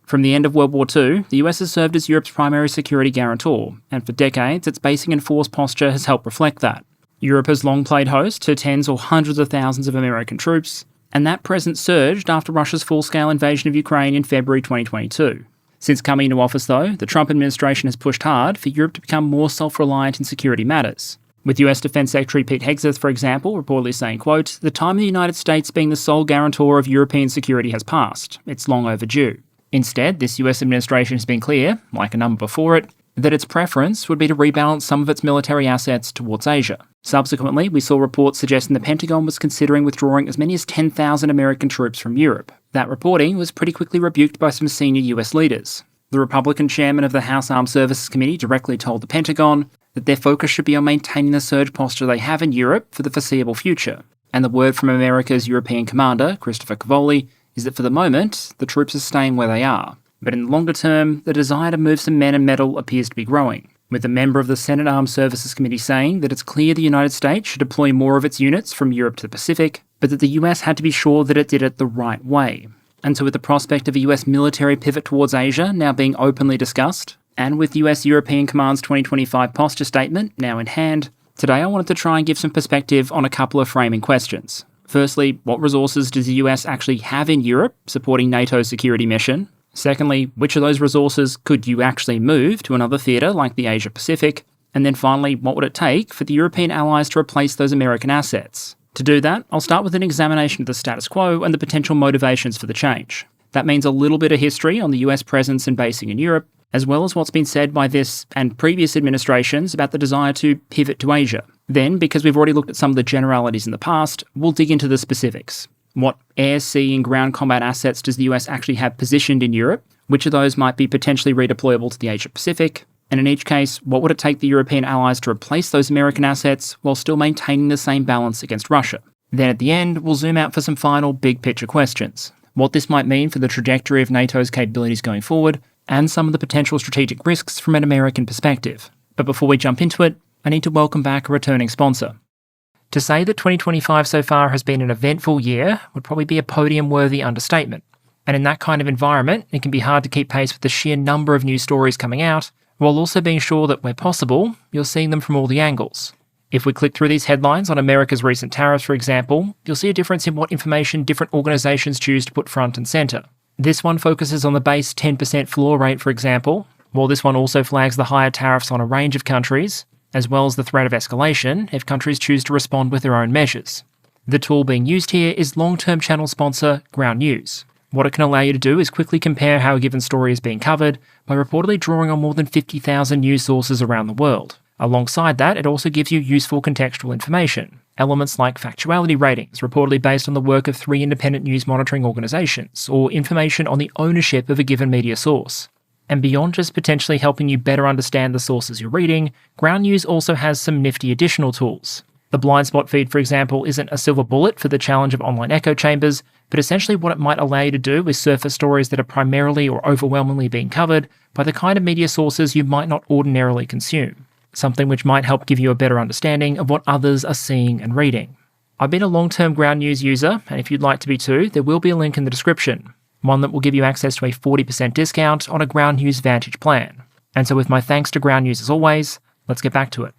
From the end of World War II, the US has served as Europe's primary security guarantor, and for decades its basing and force posture has helped reflect that. Europe has long played host to tens or hundreds of thousands of American troops, and that presence surged after Russia's full-scale invasion of Ukraine in February 2022. Since coming into office, though, the Trump administration has pushed hard for Europe to become more self-reliant in security matters, with US Defence Secretary Pete Hegseth, for example, reportedly saying, quote, "The time of the United States being the sole guarantor of European security has passed. It's long overdue." Instead, this US administration has been clear, like a number before it, that its preference would be to rebalance some of its military assets towards Asia. Subsequently, we saw reports suggesting the Pentagon was considering withdrawing as many as 10,000 American troops from Europe. That reporting was pretty quickly rebuked by some senior US leaders. The Republican chairman of the House Armed Services Committee directly told the Pentagon that their focus should be on maintaining the surge posture they have in Europe for the foreseeable future. And the word from America's European commander, Christopher Cavoli, is that for the moment, the troops are staying where they are. But in the longer term, the desire to move some men and metal appears to be growing, with a member of the Senate Armed Services Committee saying that it's clear the United States should deploy more of its units from Europe to the Pacific, but that the US had to be sure that it did it the right way. And so with the prospect of a US military pivot towards Asia now being openly discussed, and with US European Command's 2025 posture statement now in hand, today I wanted to try and give some perspective on a couple of framing questions. Firstly, what resources does the US actually have in Europe supporting NATO's security mission? Secondly, which of those resources could you actually move to another theatre like the Asia-Pacific? And then finally, what would it take for the European allies to replace those American assets? To do that, I'll start with an examination of the status quo and the potential motivations for the change. That means a little bit of history on the US presence and basing in Europe, as well as what's been said by this and previous administrations about the desire to pivot to Asia. Then, because we've already looked at some of the generalities in the past, we'll dig into the specifics. What air, sea and ground combat assets does the US actually have positioned in Europe? Which of those might be potentially redeployable to the Asia-Pacific? And in each case, what would it take the European allies to replace those American assets while still maintaining the same balance against Russia? Then at the end, we'll zoom out for some final big picture questions. What this might mean for the trajectory of NATO's capabilities going forward, and some of the potential strategic risks from an American perspective. But before we jump into it, I need to welcome back a returning sponsor. To say that 2025 so far has been an eventful year would probably be a podium-worthy understatement. And in that kind of environment, it can be hard to keep pace with the sheer number of news stories coming out, while also being sure that where possible, you're seeing them from all the angles. If we click through these headlines on America's recent tariffs, for example, you'll see a difference in what information different organisations choose to put front and centre. This one focuses on the base 10% floor rate, for example, while this one also flags the higher tariffs on a range of countries, as well as the threat of escalation if countries choose to respond with their own measures. The tool being used here is long-term channel sponsor Ground News. What it can allow you to do is quickly compare how a given story is being covered by reportedly drawing on more than 50,000 news sources around the world. Alongside that, it also gives you useful contextual information. Elements like factuality ratings, reportedly based on the work of 3 independent news monitoring organisations, or information on the ownership of a given media source. And beyond just potentially helping you better understand the sources you're reading, Ground News also has some nifty additional tools. The blind spot feed, for example, isn't a silver bullet for the challenge of online echo chambers, but essentially what it might allow you to do is surface stories that are primarily or overwhelmingly being covered by the kind of media sources you might not ordinarily consume. Something which might help give you a better understanding of what others are seeing and reading. I've been a long-term Ground News user, and if you'd like to be too, there will be a link in the description, one that will give you access to a 40% discount on a Ground News Vantage plan. And so with my thanks to Ground News as always, let's get back to it.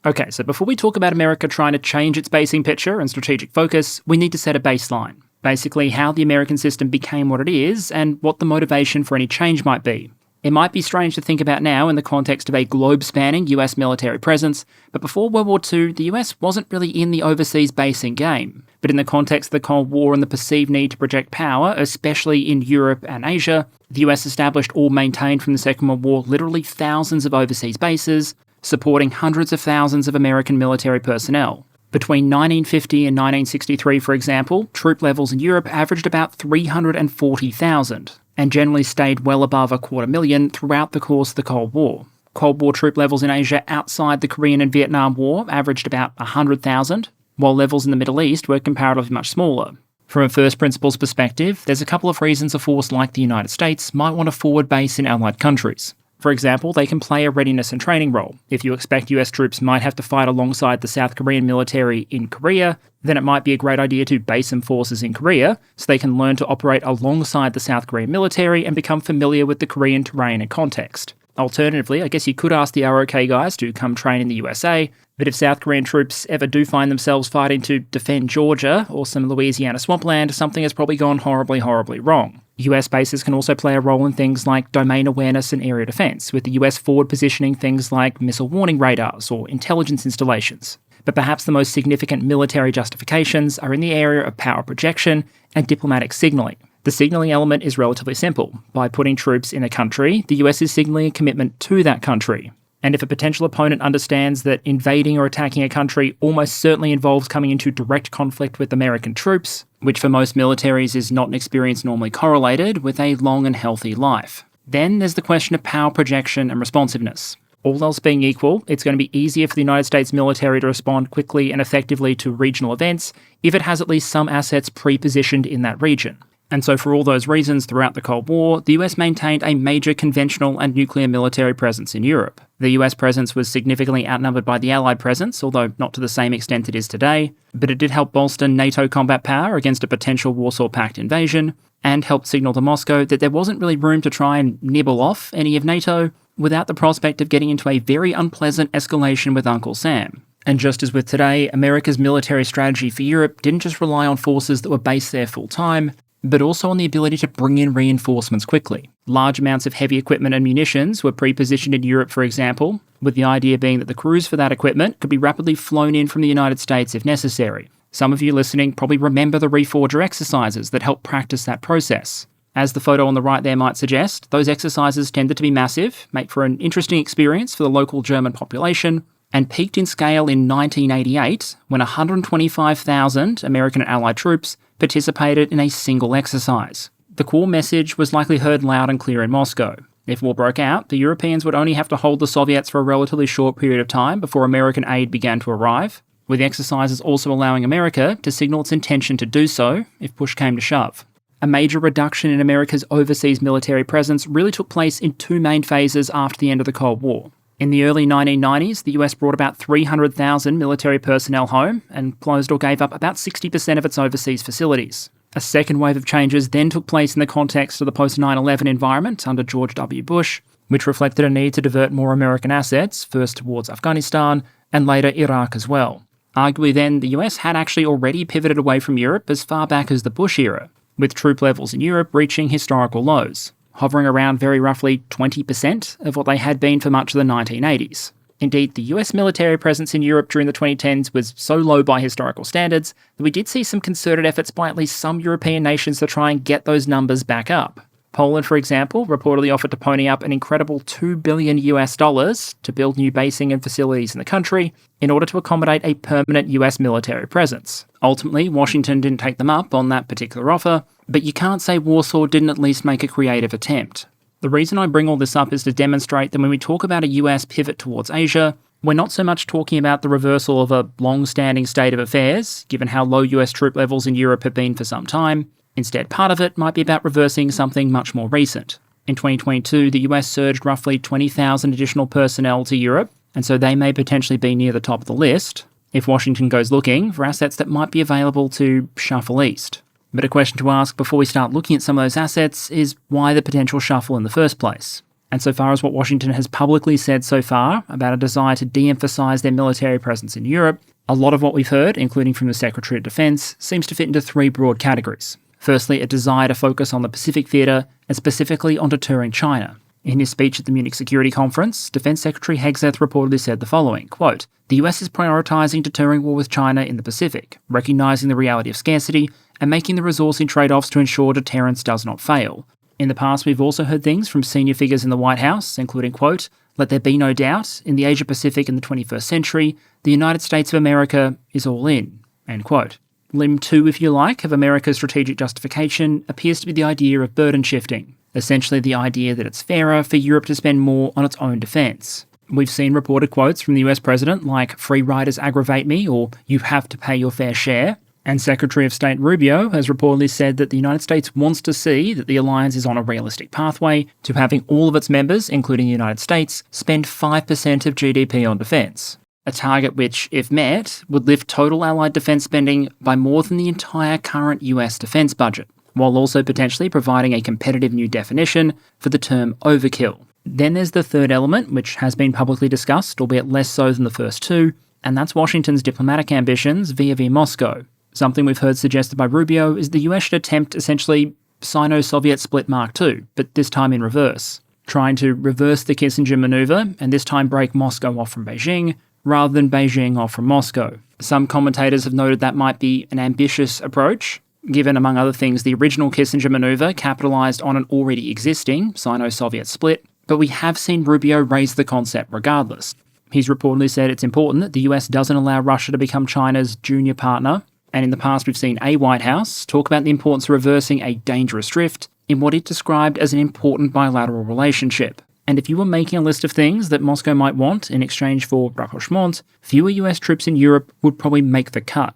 Okay, so before we talk about America trying to change its basing picture and strategic focus, we need to set a baseline. Basically, how the American system became what it is, and what the motivation for any change might be. It might be strange to think about now in the context of a globe-spanning US military presence, but before World War II, the US wasn't really in the overseas basing game. But in the context of the Cold War and the perceived need to project power, especially in Europe and Asia, the US established or maintained from the Second World War literally thousands of overseas bases, supporting hundreds of thousands of American military personnel. Between 1950 and 1963, for example, troop levels in Europe averaged about 340,000. And generally stayed well above 250,000 throughout the course of the Cold War. Cold War troop levels in Asia outside the Korean and Vietnam War averaged about 100,000, while levels in the Middle East were comparatively much smaller. From a first principles perspective, there's a couple of reasons a force like the United States might want a forward base in allied countries. For example, they can play a readiness and training role. If you expect US troops might have to fight alongside the South Korean military in Korea, then it might be a great idea to base some forces in Korea so they can learn to operate alongside the South Korean military and become familiar with the Korean terrain and context. Alternatively, I guess you could ask the ROK guys to come train in the USA, but if South Korean troops ever do find themselves fighting to defend Georgia or some Louisiana swampland, something has probably gone horribly, horribly wrong. US bases can also play a role in things like domain awareness and area defense, with the US forward positioning things like missile warning radars or intelligence installations. But perhaps the most significant military justifications are in the area of power projection and diplomatic signalling. The signalling element is relatively simple. By putting troops in a country, the US is signalling a commitment to that country. And if a potential opponent understands that invading or attacking a country almost certainly involves coming into direct conflict with American troops, which for most militaries is not an experience normally correlated with a long and healthy life, then there's the question of power projection and responsiveness. All else being equal, it's going to be easier for the United States military to respond quickly and effectively to regional events if it has at least some assets pre-positioned in that region. And so for all those reasons, throughout the Cold War, the US maintained a major conventional and nuclear military presence in Europe. The US presence was significantly outnumbered by the Allied presence, although not to the same extent it is today, but it did help bolster NATO combat power against a potential Warsaw Pact invasion, and helped signal to Moscow that there wasn't really room to try and nibble off any of NATO without the prospect of getting into a very unpleasant escalation with Uncle Sam. And just as with today, America's military strategy for Europe didn't just rely on forces that were based there full-time, but also on the ability to bring in reinforcements quickly. Large amounts of heavy equipment and munitions were pre-positioned in Europe, for example, with the idea being that the crews for that equipment could be rapidly flown in from the United States if necessary. Some of you listening probably remember the Reforger exercises that helped practice that process. As the photo on the right there might suggest, those exercises tended to be massive, make for an interesting experience for the local German population, and peaked in scale in 1988 when 125,000 American and Allied troops participated in a single exercise. The core message was likely heard loud and clear in Moscow. If war broke out, the Europeans would only have to hold the Soviets for a relatively short period of time before American aid began to arrive, with the exercises also allowing America to signal its intention to do so if push came to shove. A major reduction in America's overseas military presence really took place in two main phases after the end of the Cold War. In the early 1990s, the US brought about 300,000 military personnel home and closed or gave up about 60% of its overseas facilities. A second wave of changes then took place in the context of the post-9/11 environment under George W. Bush, which reflected a need to divert more American assets, first towards Afghanistan and later Iraq as well. Arguably then, the US had actually already pivoted away from Europe as far back as the Bush era, with troop levels in Europe reaching historical lows, hovering around very roughly 20% of what they had been for much of the 1980s. Indeed, the US military presence in Europe during the 2010s was so low by historical standards that we did see some concerted efforts by at least some European nations to try and get those numbers back up. Poland, for example, reportedly offered to pony up an incredible $2 billion to build new basing and facilities in the country in order to accommodate a permanent US military presence. Ultimately, Washington didn't take them up on that particular offer, but you can't say Warsaw didn't at least make a creative attempt. The reason I bring all this up is to demonstrate that when we talk about a US pivot towards Asia, we're not so much talking about the reversal of a long-standing state of affairs, given how low US troop levels in Europe have been for some time. Instead, part of it might be about reversing something much more recent. In 2022, the US surged roughly 20,000 additional personnel to Europe, and so they may potentially be near the top of the list if Washington goes looking for assets that might be available to shuffle east. But a question to ask before we start looking at some of those assets is why the potential shuffle in the first place? And so far as what Washington has publicly said so far about a desire to de-emphasise their military presence in Europe, a lot of what we've heard, including from the Secretary of Defence, seems to fit into three broad categories. Firstly, a desire to focus on the Pacific theatre and specifically on deterring China. In his speech at the Munich Security Conference, Defence Secretary Hegseth reportedly said the following, quote, "The US is prioritising deterring war with China in the Pacific, recognising the reality of scarcity and making the resourcing trade-offs to ensure deterrence does not fail. In the past, we've also heard things from senior figures in the White House, including, quote, let there be no doubt, in the Asia-Pacific in the 21st century, the United States of America is all in," end quote. Limb 2, if you like, of America's strategic justification appears to be the idea of burden shifting, essentially the idea that it's fairer for Europe to spend more on its own defence. We've seen reported quotes from the US president like, "free riders aggravate me," or "you have to pay your fair share." And Secretary of State Rubio has reportedly said that the United States wants to see that the alliance is on a realistic pathway to having all of its members, including the United States, spend 5% of GDP on defence. A target which, if met, would lift total allied defence spending by more than the entire current US defence budget, while also potentially providing a competitive new definition for the term overkill. Then there's the third element, which has been publicly discussed, albeit less so than the first two, and that's Washington's diplomatic ambitions via Moscow. Something we've heard suggested by Rubio is the US should attempt essentially Sino-Soviet split Mark II, but this time in reverse, trying to reverse the Kissinger manoeuvre and this time break Moscow off from Beijing, rather than Beijing off from Moscow. Some commentators have noted that might be an ambitious approach, given, among other things, the original Kissinger manoeuvre capitalised on an already existing Sino-Soviet split, but we have seen Rubio raise the concept regardless. He's reportedly said it's important that the US doesn't allow Russia to become China's junior partner, and in the past we've seen a White House talk about the importance of reversing a dangerous drift in what it described as an important bilateral relationship. And if you were making a list of things that Moscow might want in exchange for rapprochement, fewer US troops in Europe would probably make the cut.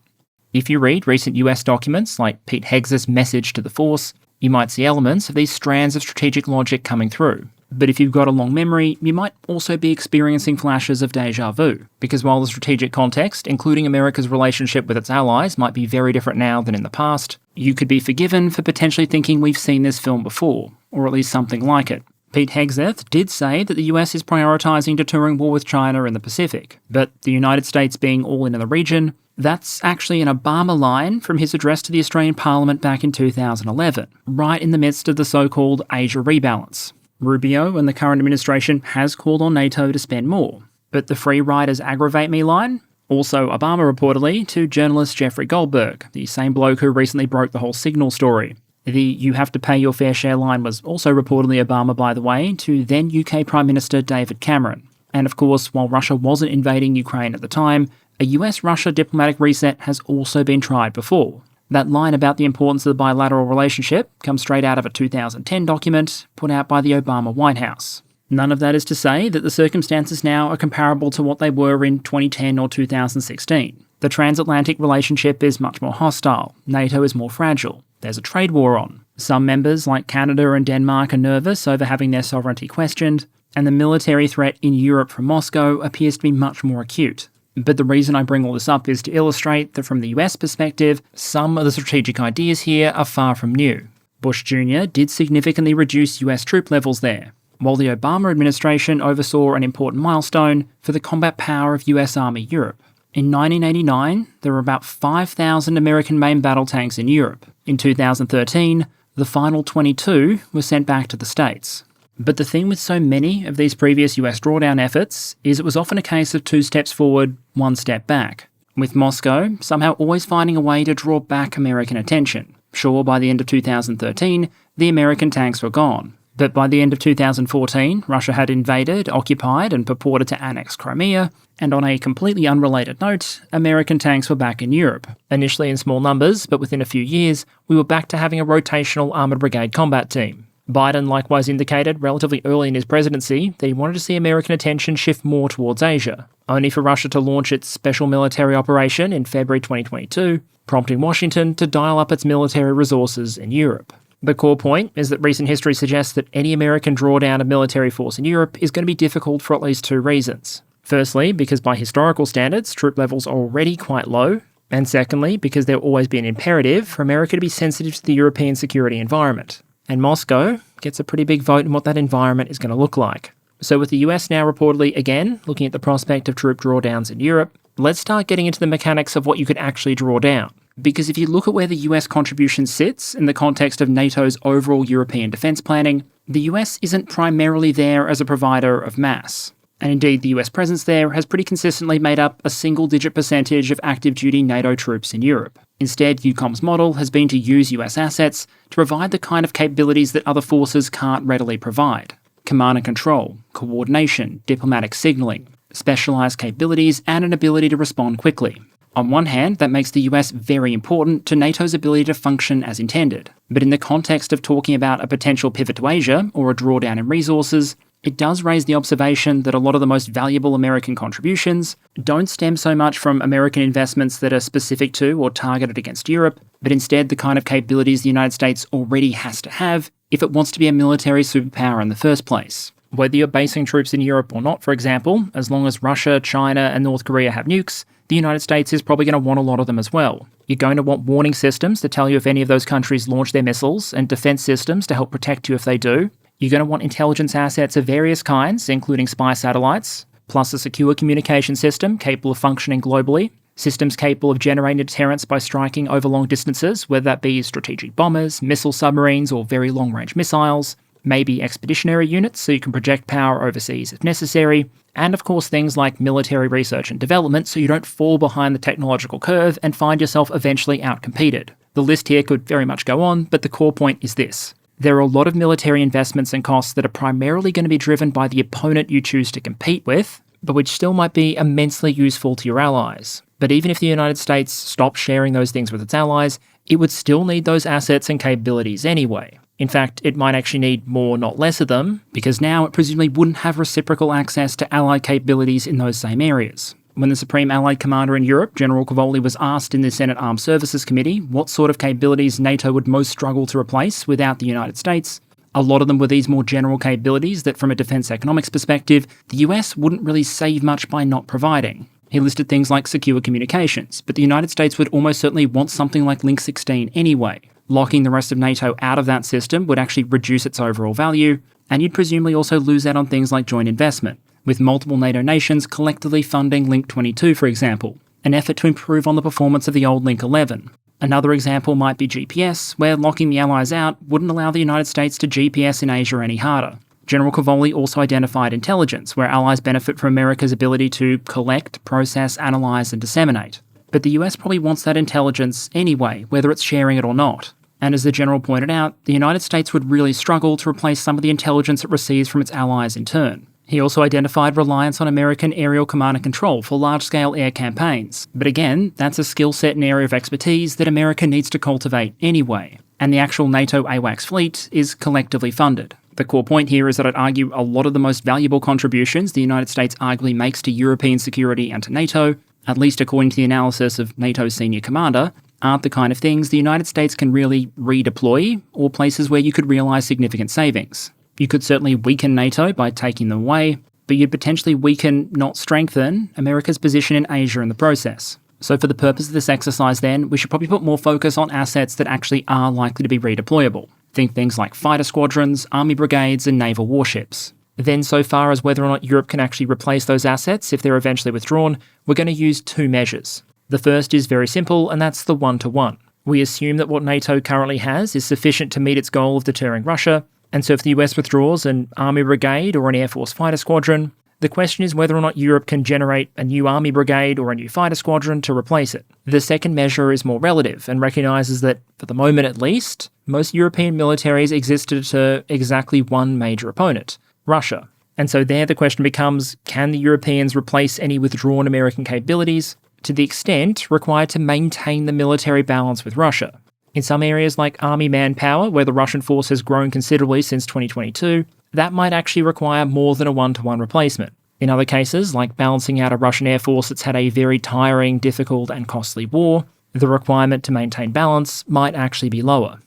If you read recent US documents like Pete Hegseth's message to the force, you might see elements of these strands of strategic logic coming through. But if you've got a long memory, you might also be experiencing flashes of déjà vu, because while the strategic context, including America's relationship with its allies, might be very different now than in the past, you could be forgiven for potentially thinking we've seen this film before, or at least something like it. Pete Hegseth did say that the US is prioritising deterring war with China in the Pacific, but the United States being all in the region, that's actually an Obama line from his address to the Australian Parliament back in 2011, right in the midst of the so-called Asia rebalance. Rubio and the current administration has called on NATO to spend more, but the free riders aggravate me line? Also Obama reportedly to journalist Jeffrey Goldberg, the same bloke who recently broke the whole Signal story. The "you have to pay your fair share" line was also reportedly Obama, by the way, to then UK Prime Minister David Cameron. And of course, while Russia wasn't invading Ukraine at the time, a US-Russia diplomatic reset has also been tried before. That line about the importance of the bilateral relationship comes straight out of a 2010 document put out by the Obama White House. None of that is to say that the circumstances now are comparable to what they were in 2010 or 2016. The transatlantic relationship is much more hostile. NATO is more fragile. There's a trade war on. Some members, like Canada and Denmark, are nervous over having their sovereignty questioned, and the military threat in Europe from Moscow appears to be much more acute. But the reason I bring all this up is to illustrate that from the US perspective, some of the strategic ideas here are far from new. Bush Jr. did significantly reduce US troop levels there, while the Obama administration oversaw an important milestone for the combat power of US Army Europe. In 1989, there were about 5,000 American main battle tanks in Europe. In 2013, the final 22 were sent back to the States. But the thing with so many of these previous US drawdown efforts is it was often a case of 2 steps forward, 1 step back, with Moscow somehow always finding a way to draw back American attention. Sure, by the end of 2013, the American tanks were gone. But by the end of 2014, Russia had invaded, occupied, and purported to annex Crimea, and on a completely unrelated note, American tanks were back in Europe. Initially in small numbers, but within a few years, we were back to having a rotational armoured brigade combat team. Biden likewise indicated relatively early in his presidency that he wanted to see American attention shift more towards Asia, only for Russia to launch its special military operation in February 2022, prompting Washington to dial up its military resources in Europe. The core point is that recent history suggests that any American drawdown of military force in Europe is going to be difficult for at least 2 reasons. Firstly, because by historical standards, troop levels are already quite low, and secondly, because there will always be an imperative for America to be sensitive to the European security environment. And Moscow gets a pretty big vote in what that environment is going to look like. So with the US now reportedly, again, looking at the prospect of troop drawdowns in Europe, let's start getting into the mechanics of what you could actually draw down. Because if you look at where the US contribution sits in the context of NATO's overall European defence planning, the US isn't primarily there as a provider of mass. And indeed, the US presence there has pretty consistently made up a single-digit percentage of active-duty NATO troops in Europe. Instead, EUCOM's model has been to use US assets to provide the kind of capabilities that other forces can't readily provide. Command and control, coordination, diplomatic signalling, specialised capabilities, and an ability to respond quickly. On one hand, that makes the US very important to NATO's ability to function as intended. But in the context of talking about a potential pivot to Asia or a drawdown in resources, it does raise the observation that a lot of the most valuable American contributions don't stem so much from American investments that are specific to or targeted against Europe, but instead the kind of capabilities the United States already has to have if it wants to be a military superpower in the first place. Whether you're basing troops in Europe or not, for example, as long as Russia, China, and North Korea have nukes, the United States is probably going to want a lot of them as well. You're going to want warning systems to tell you if any of those countries launch their missiles, and defense systems to help protect you if they do. You're going to want intelligence assets of various kinds, including spy satellites, plus a secure communication system capable of functioning globally, systems capable of generating deterrence by striking over long distances, whether that be strategic bombers, missile submarines, or very long-range missiles, maybe expeditionary units so you can project power overseas if necessary, and of course things like military research and development so you don't fall behind the technological curve and find yourself eventually outcompeted. The list here could very much go on, but the core point is this. There are a lot of military investments and costs that are primarily going to be driven by the opponent you choose to compete with, but which still might be immensely useful to your allies. But even if the United States stopped sharing those things with its allies, it would still need those assets and capabilities anyway. In fact, it might actually need more, not less of them, because now it presumably wouldn't have reciprocal access to allied capabilities in those same areas. When the Supreme Allied Commander in Europe, General Cavoli, was asked in the Senate Armed Services Committee what sort of capabilities NATO would most struggle to replace without the United States, a lot of them were these more general capabilities that from a defence economics perspective, the US wouldn't really save much by not providing. He listed things like secure communications, but the United States would almost certainly want something like Link 16 anyway. Locking the rest of NATO out of that system would actually reduce its overall value, and you'd presumably also lose out on things like joint investment, with multiple NATO nations collectively funding Link 22, for example, an effort to improve on the performance of the old Link 11. Another example might be GPS, where locking the Allies out wouldn't allow the United States to GPS in Asia any harder. General Cavoli also identified intelligence, where allies benefit from America's ability to collect, process, analyse and disseminate. But the US probably wants that intelligence anyway, whether it's sharing it or not. And as the General pointed out, the United States would really struggle to replace some of the intelligence it receives from its allies in turn. He also identified reliance on American aerial command and control for large-scale air campaigns. But again, that's a skill set and area of expertise that America needs to cultivate anyway. And the actual NATO AWACS fleet is collectively funded. The core point here is that I'd argue a lot of the most valuable contributions the United States arguably makes to European security and to NATO, at least according to the analysis of NATO's senior commander, aren't the kind of things the United States can really redeploy, or places where you could realise significant savings. You could certainly weaken NATO by taking them away, but you'd potentially weaken, not strengthen, America's position in Asia in the process. So for the purpose of this exercise then, we should probably put more focus on assets that actually are likely to be redeployable. Think things like fighter squadrons, army brigades, and naval warships. Then so far as whether or not Europe can actually replace those assets if they're eventually withdrawn, we're going to use two measures. The first is very simple, and that's the one-to-one. We assume that what NATO currently has is sufficient to meet its goal of deterring Russia, and so if the US withdraws an army brigade or an Air Force fighter squadron, the question is whether or not Europe can generate a new army brigade or a new fighter squadron to replace it. The second measure is more relative and recognises that, for the moment at least, most European militaries existed to exactly one major opponent, Russia. And so there the question becomes, can the Europeans replace any withdrawn American capabilities to the extent required to maintain the military balance with Russia? In some areas like army manpower, where the Russian force has grown considerably since 2022, that might actually require more than a one-to-one replacement. In other cases, like balancing out a Russian air force that's had a very tiring, difficult and costly war, the requirement to maintain balance might actually be lower.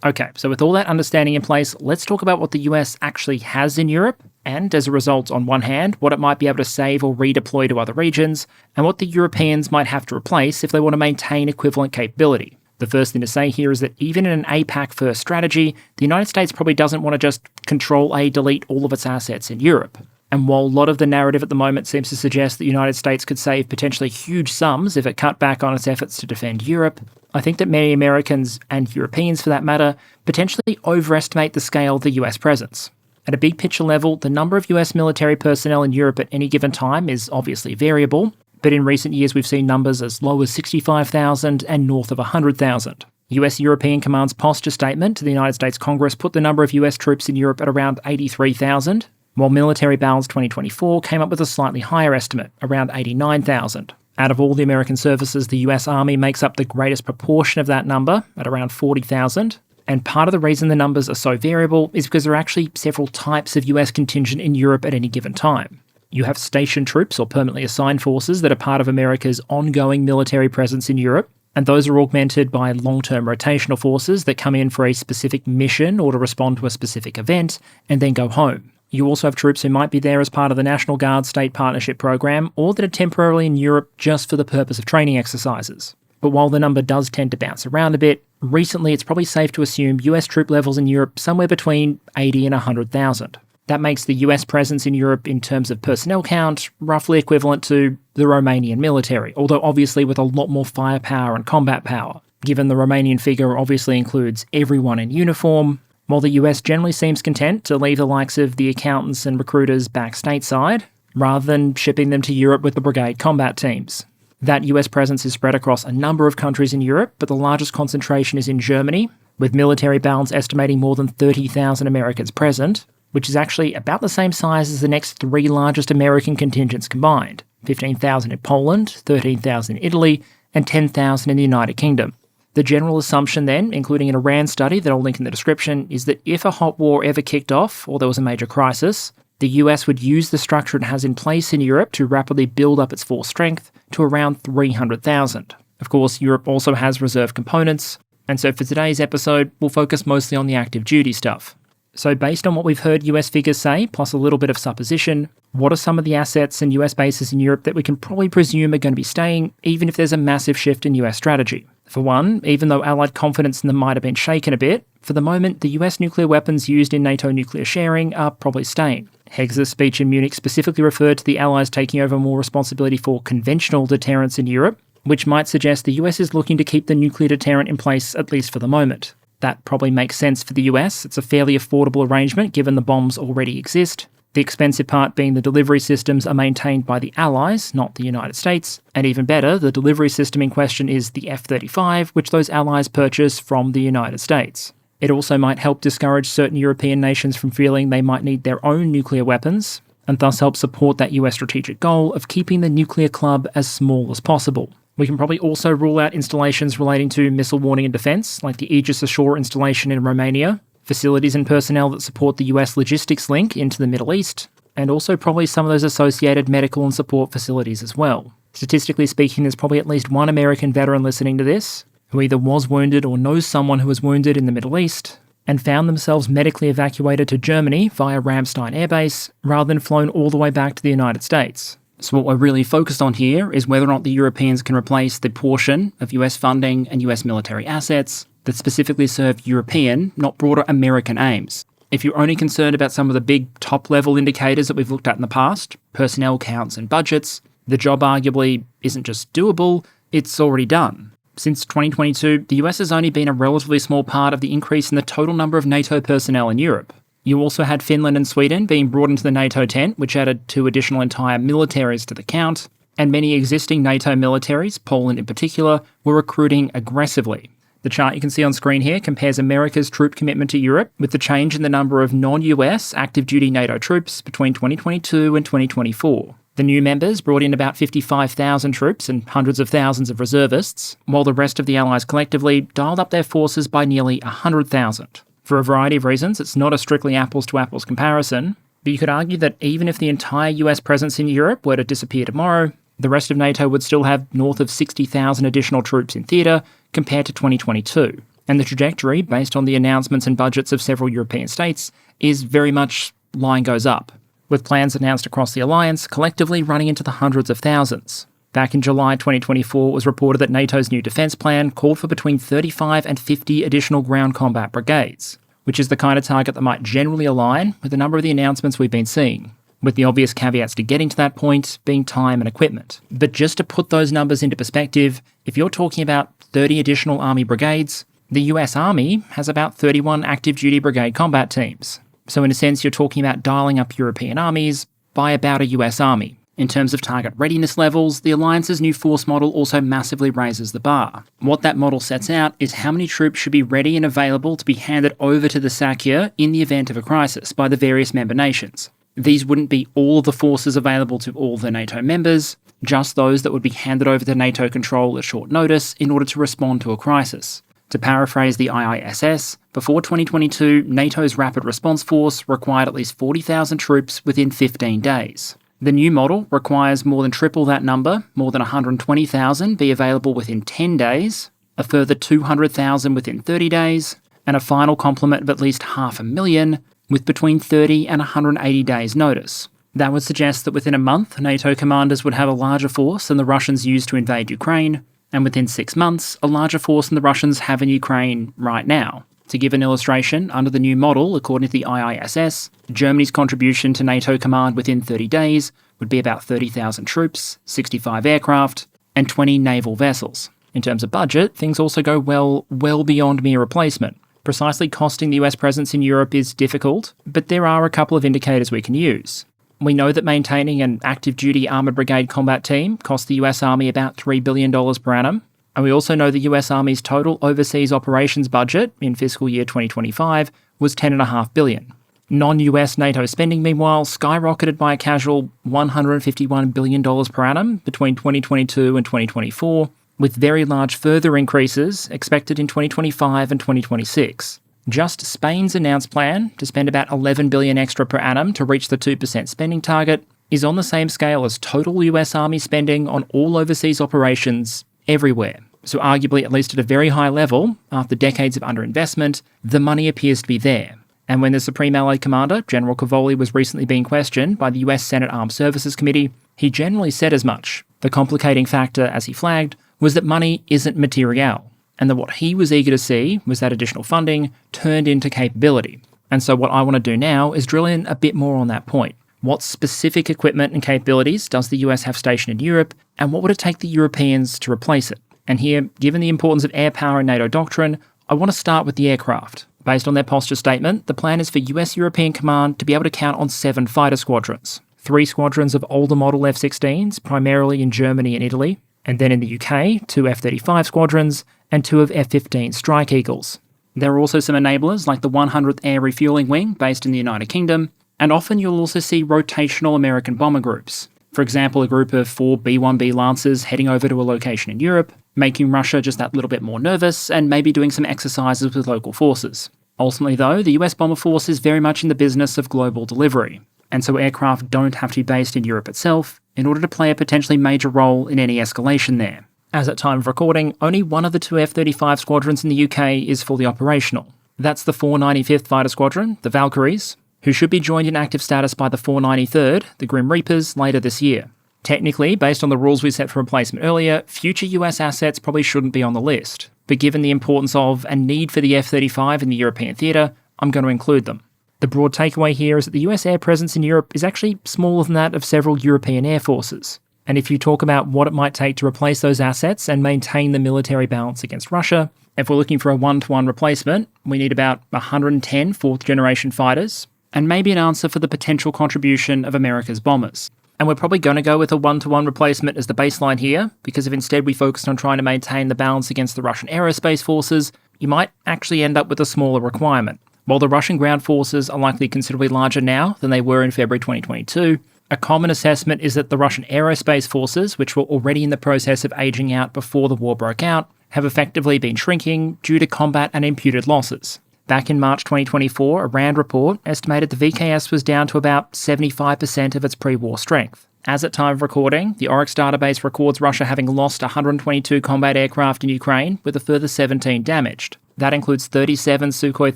Okay, so with all that understanding in place, let's talk about what the US actually has in Europe, and as a result, on one hand, what it might be able to save or redeploy to other regions, and what the Europeans might have to replace if they want to maintain equivalent capability. The first thing to say here is that even in an APAC-first strategy, the United States probably doesn't want to just Control-A-delete all of its assets in Europe. And while a lot of the narrative at the moment seems to suggest that the United States could save potentially huge sums if it cut back on its efforts to defend Europe, I think that many Americans, and Europeans for that matter, potentially overestimate the scale of the US presence. At a big picture level, the number of US military personnel in Europe at any given time is obviously variable, but in recent years we've seen numbers as low as 65,000 and north of 100,000. US-European Command's posture statement to the United States Congress put the number of US troops in Europe at around 83,000, while Military Balance 2024 came up with a slightly higher estimate, around 89,000. Out of all the American services, the US Army makes up the greatest proportion of that number, at around 40,000, And part of the reason the numbers are so variable is because there are actually several types of US contingent in Europe at any given time. You have stationed troops or permanently assigned forces that are part of America's ongoing military presence in Europe, and those are augmented by long-term rotational forces that come in for a specific mission or to respond to a specific event and then go home. You also have troops who might be there as part of the National Guard State Partnership Program or that are temporarily in Europe just for the purpose of training exercises. But while the number does tend to bounce around a bit, recently it's probably safe to assume US troop levels in Europe somewhere between 80 and 100,000. That makes the US presence in Europe in terms of personnel count roughly equivalent to the Romanian military, although obviously with a lot more firepower and combat power, given the Romanian figure obviously includes everyone in uniform, while the US generally seems content to leave the likes of the accountants and recruiters back stateside, rather than shipping them to Europe with the brigade combat teams. That US presence is spread across a number of countries in Europe, but the largest concentration is in Germany, with military balance estimating more than 30,000 Americans present, which is actually about the same size as the next three largest American contingents combined, 15,000 in Poland, 13,000 in Italy, and 10,000 in the United Kingdom. The general assumption then, including an Iran study that I'll link in the description, is that if a hot war ever kicked off or there was a major crisis, the US would use the structure it has in place in Europe to rapidly build up its force strength to around 300,000. Of course, Europe also has reserve components, and so for today's episode, we'll focus mostly on the active duty stuff. So based on what we've heard US figures say, plus a little bit of supposition, what are some of the assets and US bases in Europe that we can probably presume are going to be staying, even if there's a massive shift in US strategy? For one, even though Allied confidence in them might have been shaken a bit, for the moment, the US nuclear weapons used in NATO nuclear sharing are probably staying. Hegs's speech in Munich specifically referred to the Allies taking over more responsibility for conventional deterrence in Europe, which might suggest the US is looking to keep the nuclear deterrent in place at least for the moment. That probably makes sense for the US. It's a fairly affordable arrangement given the bombs already exist. The expensive part being the delivery systems are maintained by the Allies, not the United States. And even better, the delivery system in question is the F-35, which those Allies purchase from the United States. It also might help discourage certain European nations from feeling they might need their own nuclear weapons, and thus help support that US strategic goal of keeping the nuclear club as small as possible. We can probably also rule out installations relating to missile warning and defence, like the Aegis Ashore installation in Romania, facilities and personnel that support the US logistics link into the Middle East, and also probably some of those associated medical and support facilities as well. Statistically speaking, there's probably at least one American veteran listening to this, who either was wounded or knows someone who was wounded in the Middle East, and found themselves medically evacuated to Germany via Ramstein Air Base, rather than flown all the way back to the United States. So what we're really focused on here is whether or not the Europeans can replace the portion of US funding and US military assets that specifically serve European, not broader American aims. If you're only concerned about some of the big top-level indicators that we've looked at in the past, personnel counts and budgets, the job arguably isn't just doable, it's already done. Since 2022, the US has only been a relatively small part of the increase in the total number of NATO personnel in Europe. You also had Finland and Sweden being brought into the NATO tent, which added 2 additional entire militaries to the count, and many existing NATO militaries, Poland in particular, were recruiting aggressively. The chart you can see on screen here compares America's troop commitment to Europe with the change in the number of non-US active-duty NATO troops between 2022 and 2024. The new members brought in about 55,000 troops and hundreds of thousands of reservists, while the rest of the Allies collectively dialed up their forces by nearly 100,000. For a variety of reasons, it's not a strictly apples-to-apples comparison, but you could argue that even if the entire US presence in Europe were to disappear tomorrow, the rest of NATO would still have north of 60,000 additional troops in theatre compared to 2022. And the trajectory, based on the announcements and budgets of several European states, is very much line goes up, with plans announced across the alliance collectively running into the hundreds of thousands. Back in July 2024, it was reported that NATO's new defence plan called for between 35 and 50 additional ground combat brigades, which is the kind of target that might generally align with a number of the announcements we've been seeing, with the obvious caveats to getting to that point being time and equipment. But just to put those numbers into perspective, if you're talking about 30 additional Army brigades, the US Army has about 31 active-duty brigade combat teams. So in a sense, you're talking about dialing up European armies by about a US Army. In terms of target readiness levels, the Alliance's new force model also massively raises the bar. What that model sets out is how many troops should be ready and available to be handed over to the SACEUR in the event of a crisis by the various member nations. These wouldn't be all of the forces available to all the NATO members, just those that would be handed over to NATO control at short notice in order to respond to a crisis. To paraphrase the IISS, Before 2022, NATO's Rapid Response Force required at least 40,000 troops within 15 days. The new model requires more than triple that number, more than 120,000 be available within 10 days, a further 200,000 within 30 days, and a final complement of at least 500,000 with between 30 and 180 days notice. That would suggest that within a month, NATO commanders would have a larger force than the Russians used to invade Ukraine, and within 6 months, a larger force than the Russians have in Ukraine right now. To give an illustration, under the new model, according to the IISS, Germany's contribution to NATO command within 30 days would be about 30,000 troops, 65 aircraft, and 20 naval vessels. In terms of budget, things also go well beyond mere replacement. Precisely costing the US presence in Europe is difficult, but there are a couple of indicators we can use. We know that maintaining an active duty armoured brigade combat team costs the US Army about $3 billion per annum. And we also know the US Army's total overseas operations budget in fiscal year 2025 was $10.5 billion. Non-US NATO spending, meanwhile, skyrocketed by a casual $151 billion per annum between 2022 and 2024, with very large further increases expected in 2025 and 2026. Just Spain's announced plan to spend about $11 billion extra per annum to reach the 2% spending target is on the same scale as total US Army spending on all overseas operations everywhere. So arguably, at least at a very high level, after decades of underinvestment, the money appears to be there. And when the Supreme Allied Commander, General Cavoli, was recently being questioned by the US Senate Armed Services Committee, he generally said as much. The complicating factor, as he flagged, was that money isn't materiel, and that what he was eager to see was that additional funding turned into capability. And so what I want to do now is drill in a bit more on that point. What specific equipment and capabilities does the US have stationed in Europe, and what would it take the Europeans to replace it? And here, given the importance of air power in NATO doctrine, I want to start with the aircraft. Based on their posture statement, the plan is for US European Command to be able to count on 7 fighter squadrons. 3 squadrons of older model F-16s, primarily in Germany and Italy, and then in the UK, 2 F-35 squadrons, and 2 of F-15 Strike Eagles. There are also some enablers like the 100th Air Refuelling Wing based in the United Kingdom, and often you'll also see rotational American bomber groups. For example, a group of 4 B-1B Lancers heading over to a location in Europe, making Russia just that little bit more nervous, and maybe doing some exercises with local forces. Ultimately though, the US bomber force is very much in the business of global delivery, and so aircraft don't have to be based in Europe itself in order to play a potentially major role in any escalation there. As at time of recording, only one of the 2 F-35 squadrons in the UK is fully operational. That's the 495th Fighter Squadron, the Valkyries, who should be joined in active status by the 493rd, the Grim Reapers, later this year. Technically, based on the rules we set for replacement earlier, future US assets probably shouldn't be on the list, but given the importance of and need for the F-35 in the European theatre, I'm going to include them. The broad takeaway here is that the US air presence in Europe is actually smaller than that of several European air forces. And if you talk about what it might take to replace those assets and maintain the military balance against Russia, if we're looking for a one-to-one replacement, we need about 110 fourth-generation fighters, and maybe an answer for the potential contribution of America's bombers. And we're probably going to go with a one-to-one replacement as the baseline here, because if instead we focused on trying to maintain the balance against the Russian aerospace forces, you might actually end up with a smaller requirement. While the Russian ground forces are likely considerably larger now than they were in February 2022, a common assessment is that the Russian aerospace forces, which were already in the process of aging out before the war broke out, have effectively been shrinking due to combat and imputed losses. Back in March 2024, a RAND report estimated the VKS was down to about 75% of its pre-war strength. As at time of recording, the Oryx database records Russia having lost 122 combat aircraft in Ukraine, with a further 17 damaged. That includes 37 Sukhoi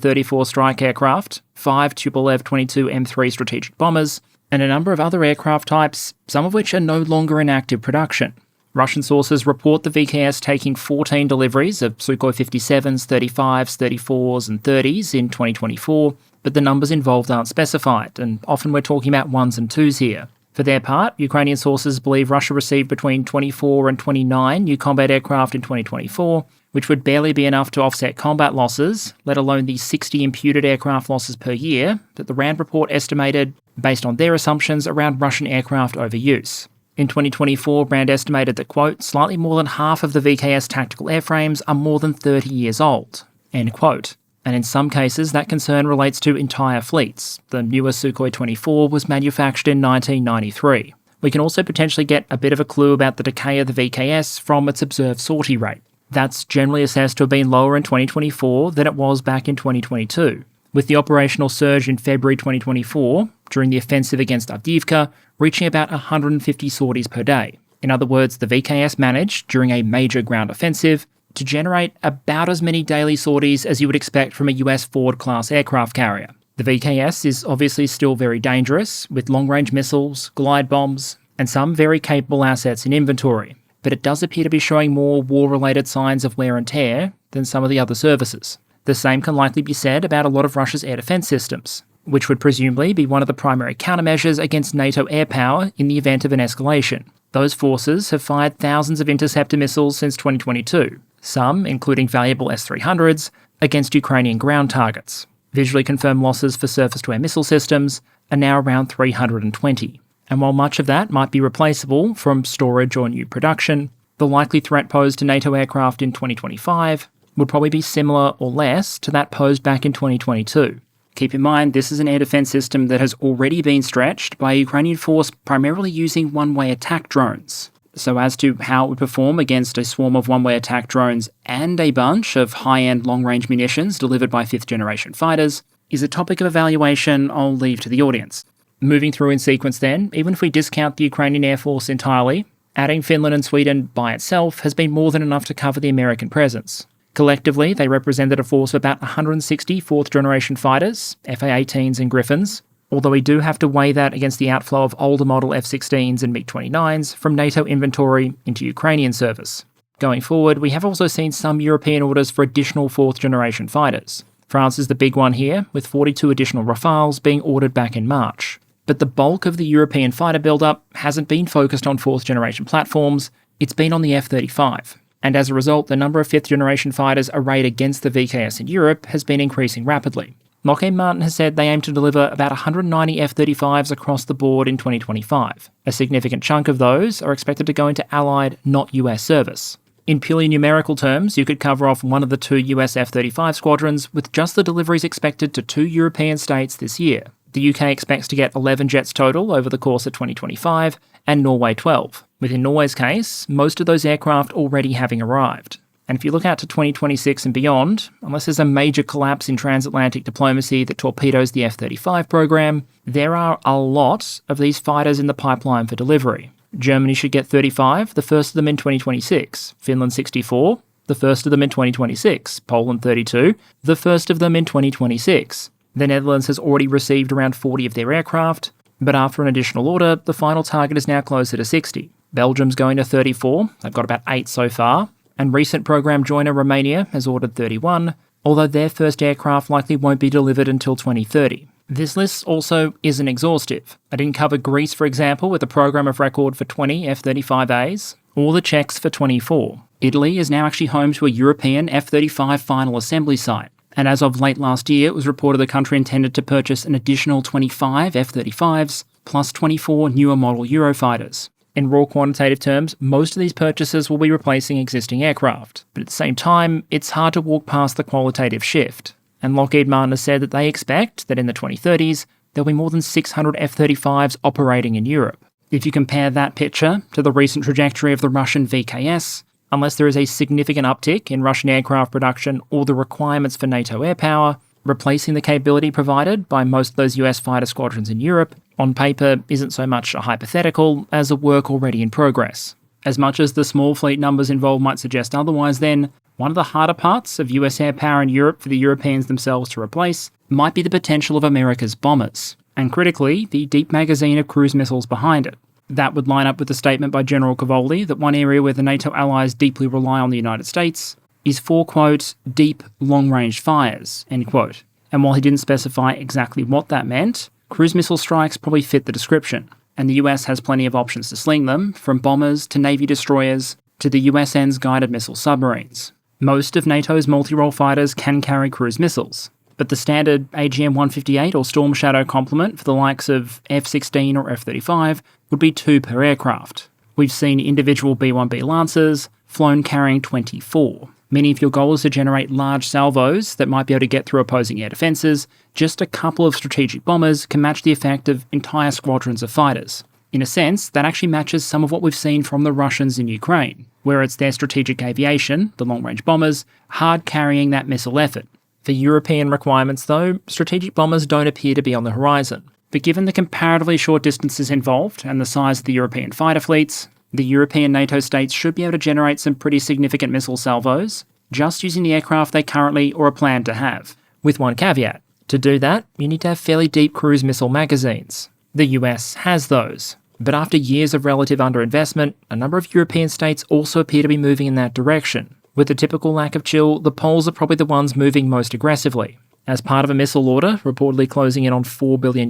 34 strike aircraft, 5 Tupolev 22 M3 strategic bombers, and a number of other aircraft types, some of which are no longer in active production. Russian sources report the VKS taking 14 deliveries of Sukhoi 57s, 35s, 34s and 30s in 2024, but the numbers involved aren't specified, and often we're talking about 1s and 2s here. For their part, Ukrainian sources believe Russia received between 24 and 29 new combat aircraft in 2024, which would barely be enough to offset combat losses, let alone the 60 imputed aircraft losses per year that the RAND report estimated, based on their assumptions around Russian aircraft overuse. In 2024, RAND estimated that, quote, slightly more than half of the VKS tactical airframes are more than 30 years old, end quote. And in some cases, that concern relates to entire fleets. The newer Sukhoi 24 was manufactured in 1993. We can also potentially get a bit of a clue about the decay of the VKS from its observed sortie rate. That's generally assessed to have been lower in 2024 than it was back in 2022, with the operational surge in February 2024 during the offensive against Avdiivka reaching about 150 sorties per day. In other words, the VKS managed, during a major ground offensive, to generate about as many daily sorties as you would expect from a US Ford-class aircraft carrier. The VKS is obviously still very dangerous, with long-range missiles, glide bombs, and some very capable assets in inventory, but it does appear to be showing more war-related signs of wear and tear than some of the other services. The same can likely be said about a lot of Russia's air defence systems, which would presumably be one of the primary countermeasures against NATO air power in the event of an escalation. Those forces have fired thousands of interceptor missiles since 2022, some, including valuable S-300s, against Ukrainian ground targets. Visually confirmed losses for surface-to-air missile systems are now around 320. And while much of that might be replaceable from storage or new production, the likely threat posed to NATO aircraft in 2025 would probably be similar or less to that posed back in 2022. Keep in mind, this is an air defence system that has already been stretched by a Ukrainian force primarily using one-way attack drones. So as to how it would perform against a swarm of one-way attack drones and a bunch of high-end long-range munitions delivered by fifth-generation fighters is a topic of evaluation I'll leave to the audience. Moving through in sequence then, even if we discount the Ukrainian Air Force entirely, adding Finland and Sweden by itself has been more than enough to cover the American presence. Collectively, they represented a force of about 160 fourth-generation fighters, FA-18s and Griffins, although we do have to weigh that against the outflow of older model F-16s and MiG-29s from NATO inventory into Ukrainian service. Going forward, we have also seen some European orders for additional fourth-generation fighters. France is the big one here, with 42 additional Rafales being ordered back in March. But the bulk of the European fighter build-up hasn't been focused on fourth-generation platforms, it's been on the F-35. And as a result, the number of fifth-generation fighters arrayed against the VKS in Europe has been increasing rapidly. Lockheed Martin has said they aim to deliver about 190 F-35s across the board in 2025. A significant chunk of those are expected to go into Allied, not US service. In purely numerical terms, you could cover off one of the two US F-35 squadrons with just the deliveries expected to 2 European states this year. The UK expects to get 11 jets total over the course of 2025, and Norway 12, with in Norway's case, most of those aircraft already having arrived. And if you look out to 2026 and beyond, unless there's a major collapse in transatlantic diplomacy that torpedoes the F-35 program, there are a lot of these fighters in the pipeline for delivery. Germany should get 35, the first of them in 2026. Finland 64, the first of them in 2026. Poland 32, the first of them in 2026. The Netherlands has already received around 40 of their aircraft, but after an additional order, the final target is now closer to 60. Belgium's going to 34, they've got about 8 so far, and recent program joiner Romania has ordered 31, although their first aircraft likely won't be delivered until 2030. This list also isn't exhaustive. I didn't cover Greece, for example, with a program of record for 20 F-35As, or the Czechs for 24. Italy is now actually home to a European F-35 final assembly site. And as of late last year, it was reported the country intended to purchase an additional 25 F-35s, plus 24 newer model Eurofighters. In raw quantitative terms, most of these purchases will be replacing existing aircraft. But at the same time, it's hard to walk past the qualitative shift. And Lockheed Martin has said that they expect that in the 2030s, there'll be more than 600 F-35s operating in Europe. If you compare that picture to the recent trajectory of the Russian VKS, unless there is a significant uptick in Russian aircraft production or the requirements for NATO air power, replacing the capability provided by most of those US fighter squadrons in Europe, on paper isn't so much a hypothetical as a work already in progress. As much as the small fleet numbers involved might suggest otherwise then, one of the harder parts of US air power in Europe for the Europeans themselves to replace might be the potential of America's bombers, and critically, the deep magazine of cruise missiles behind it. That would line up with the statement by General Cavoli that one area where the NATO allies deeply rely on the United States is for, quote, deep, long-range fires, end quote. And while he didn't specify exactly what that meant, cruise missile strikes probably fit the description, and the US has plenty of options to sling them, from bombers to Navy destroyers to the USN's guided missile submarines. Most of NATO's multi-role fighters can carry cruise missiles, but the standard AGM-158 or Storm Shadow complement for the likes of F-16 or F-35 would be 2 per aircraft. We've seen individual B-1B Lancers flown carrying 24. Meaning if your goal is to generate large salvos that might be able to get through opposing air defences, just a couple of strategic bombers can match the effect of entire squadrons of fighters. In a sense, that actually matches some of what we've seen from the Russians in Ukraine, where it's their strategic aviation, the long-range bombers, hard carrying that missile effort. For European requirements though, strategic bombers don't appear to be on the horizon. But given the comparatively short distances involved and the size of the European fighter fleets, the European NATO states should be able to generate some pretty significant missile salvos, just using the aircraft they currently or are planned to have. With one caveat. To do that, you need to have fairly deep cruise missile magazines. The US has those. But after years of relative underinvestment, a number of European states also appear to be moving in that direction. With the typical lack of chill, the Poles are probably the ones moving most aggressively. As part of a missile order, reportedly closing in on $4 billion,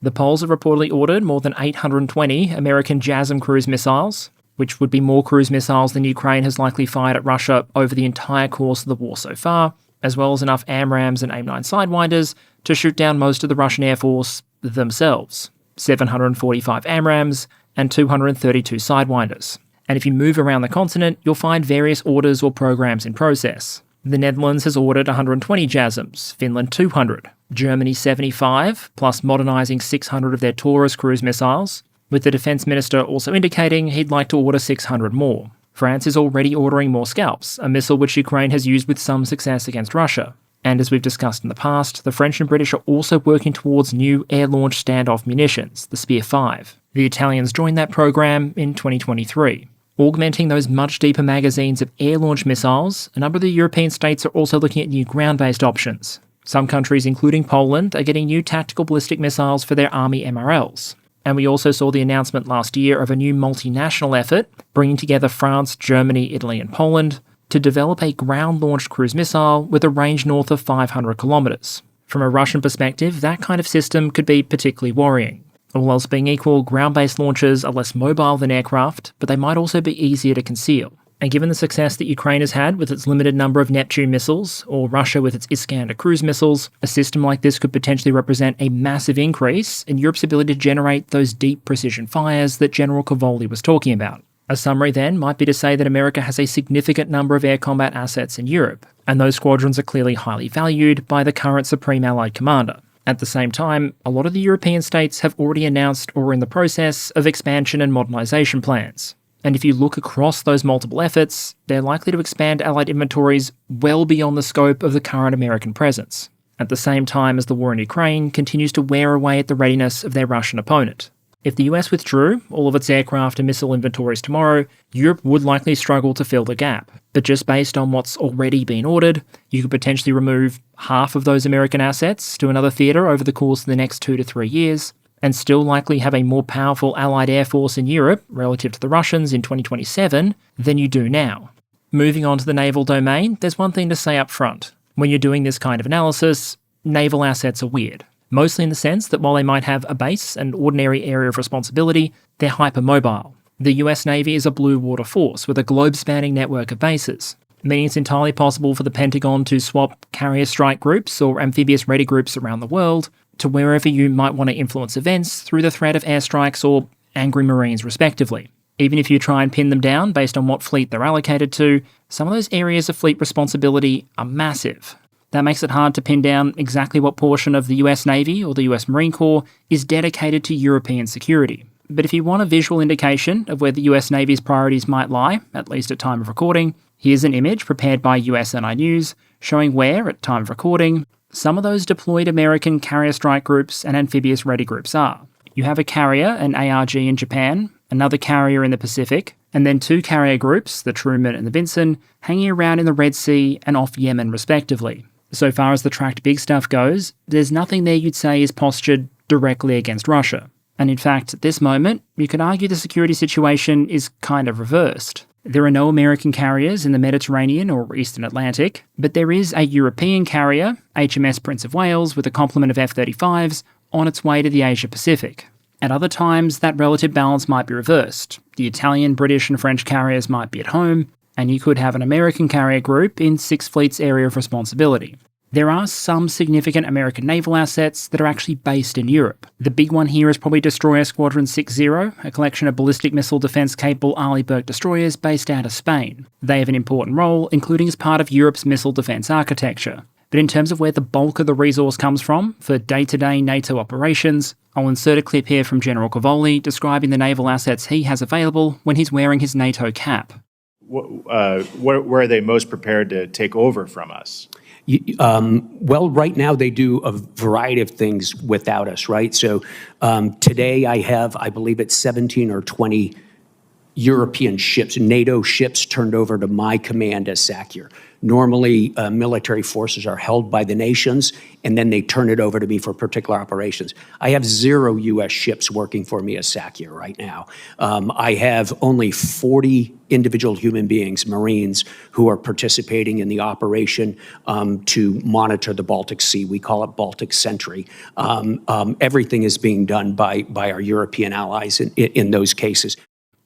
the Poles have reportedly ordered more than 820 American JASSM cruise missiles, which would be more cruise missiles than Ukraine has likely fired at Russia over the entire course of the war so far, as well as enough AMRAAMs and AIM-9 Sidewinders to shoot down most of the Russian Air Force themselves. 745 AMRAAMs and 232 Sidewinders. And if you move around the continent, you'll find various orders or programs in process. The Netherlands has ordered 120 JASSMs, Finland 200, Germany 75, plus modernising 600 of their Taurus cruise missiles, with the Defence Minister also indicating he'd like to order 600 more. France is already ordering more Scalps, a missile which Ukraine has used with some success against Russia. And as we've discussed in the past, the French and British are also working towards new air-launched standoff munitions, the Spear 5. The Italians joined that program in 2023. Augmenting those much deeper magazines of air-launched missiles, a number of the European states are also looking at new ground-based options. Some countries, including Poland, are getting new tactical ballistic missiles for their army MRLs. And we also saw the announcement last year of a new multinational effort, bringing together France, Germany, Italy and Poland, to develop a ground-launched cruise missile with a range north of 500 kilometres. From a Russian perspective, that kind of system could be particularly worrying. All else being equal, ground-based launchers are less mobile than aircraft, but they might also be easier to conceal. And given the success that Ukraine has had with its limited number of Neptune missiles, or Russia with its Iskander cruise missiles, a system like this could potentially represent a massive increase in Europe's ability to generate those deep precision fires that General Cavoli was talking about. A summary then might be to say that America has a significant number of air combat assets in Europe, and those squadrons are clearly highly valued by the current Supreme Allied Commander. At the same time, a lot of the European states have already announced or are in the process of expansion and modernisation plans. And if you look across those multiple efforts, they're likely to expand Allied inventories well beyond the scope of the current American presence, at the same time as the war in Ukraine continues to wear away at the readiness of their Russian opponent. If the US withdrew all of its aircraft and missile inventories tomorrow, Europe would likely struggle to fill the gap. But just based on what's already been ordered, you could potentially remove half of those American assets to another theatre over the course of the next 2 to 3 years, and still likely have a more powerful Allied air force in Europe relative to the Russians in 2027 than you do now. Moving on to the naval domain, there's one thing to say up front. When you're doing this kind of analysis, naval assets are weird. Mostly in the sense that while they might have a base and ordinary area of responsibility, they're hypermobile. The US Navy is a blue water force with a globe-spanning network of bases, meaning it's entirely possible for the Pentagon to swap carrier strike groups or amphibious ready groups around the world to wherever you might want to influence events through the threat of airstrikes or angry Marines respectively. Even if you try and pin them down based on what fleet they're allocated to, some of those areas of fleet responsibility are massive. That makes it hard to pin down exactly what portion of the US Navy or the US Marine Corps is dedicated to European security. But if you want a visual indication of where the US Navy's priorities might lie, at least at time of recording, here's an image prepared by USNI News showing where, at time of recording, some of those deployed American carrier strike groups and amphibious ready groups are. You have a carrier, an ARG in Japan, another carrier in the Pacific, and then 2 carrier groups, the Truman and the Vinson, hanging around in the Red Sea and off Yemen respectively. So far as the tracked big stuff goes, there's nothing there you'd say is postured directly against Russia. And in fact, at this moment, you could argue the security situation is kind of reversed. There are no American carriers in the Mediterranean or Eastern Atlantic, but there is a European carrier, HMS Prince of Wales, with a complement of F-35s, on its way to the Asia-Pacific. At other times, that relative balance might be reversed. The Italian, British and French carriers might be at home, and you could have an American carrier group in Sixth Fleet's area of responsibility. There are some significant American naval assets that are actually based in Europe. The big one here is probably Destroyer Squadron 60, a collection of ballistic missile defence-capable Arleigh destroyers based out of Spain. They have an important role, including as part of Europe's missile defence architecture. But in terms of where the bulk of the resource comes from for day-to-day NATO operations, I'll insert a clip here from General Cavoli describing the naval assets he has available when he's wearing his NATO cap. Where are they most prepared to take over from us? Well, right now they do a variety of things without us, right? So today I believe it's 17 or 20 European ships, NATO ships turned over to my command as SACEUR. Normally, military forces are held by the nations, and then they turn it over to me for particular operations. I have 0 U.S. ships working for me as SACEUR right now. I have only 40 individual human beings, Marines, who are participating in the operation to monitor the Baltic Sea. We call it Baltic Sentry. Everything is being done by our European allies in those cases.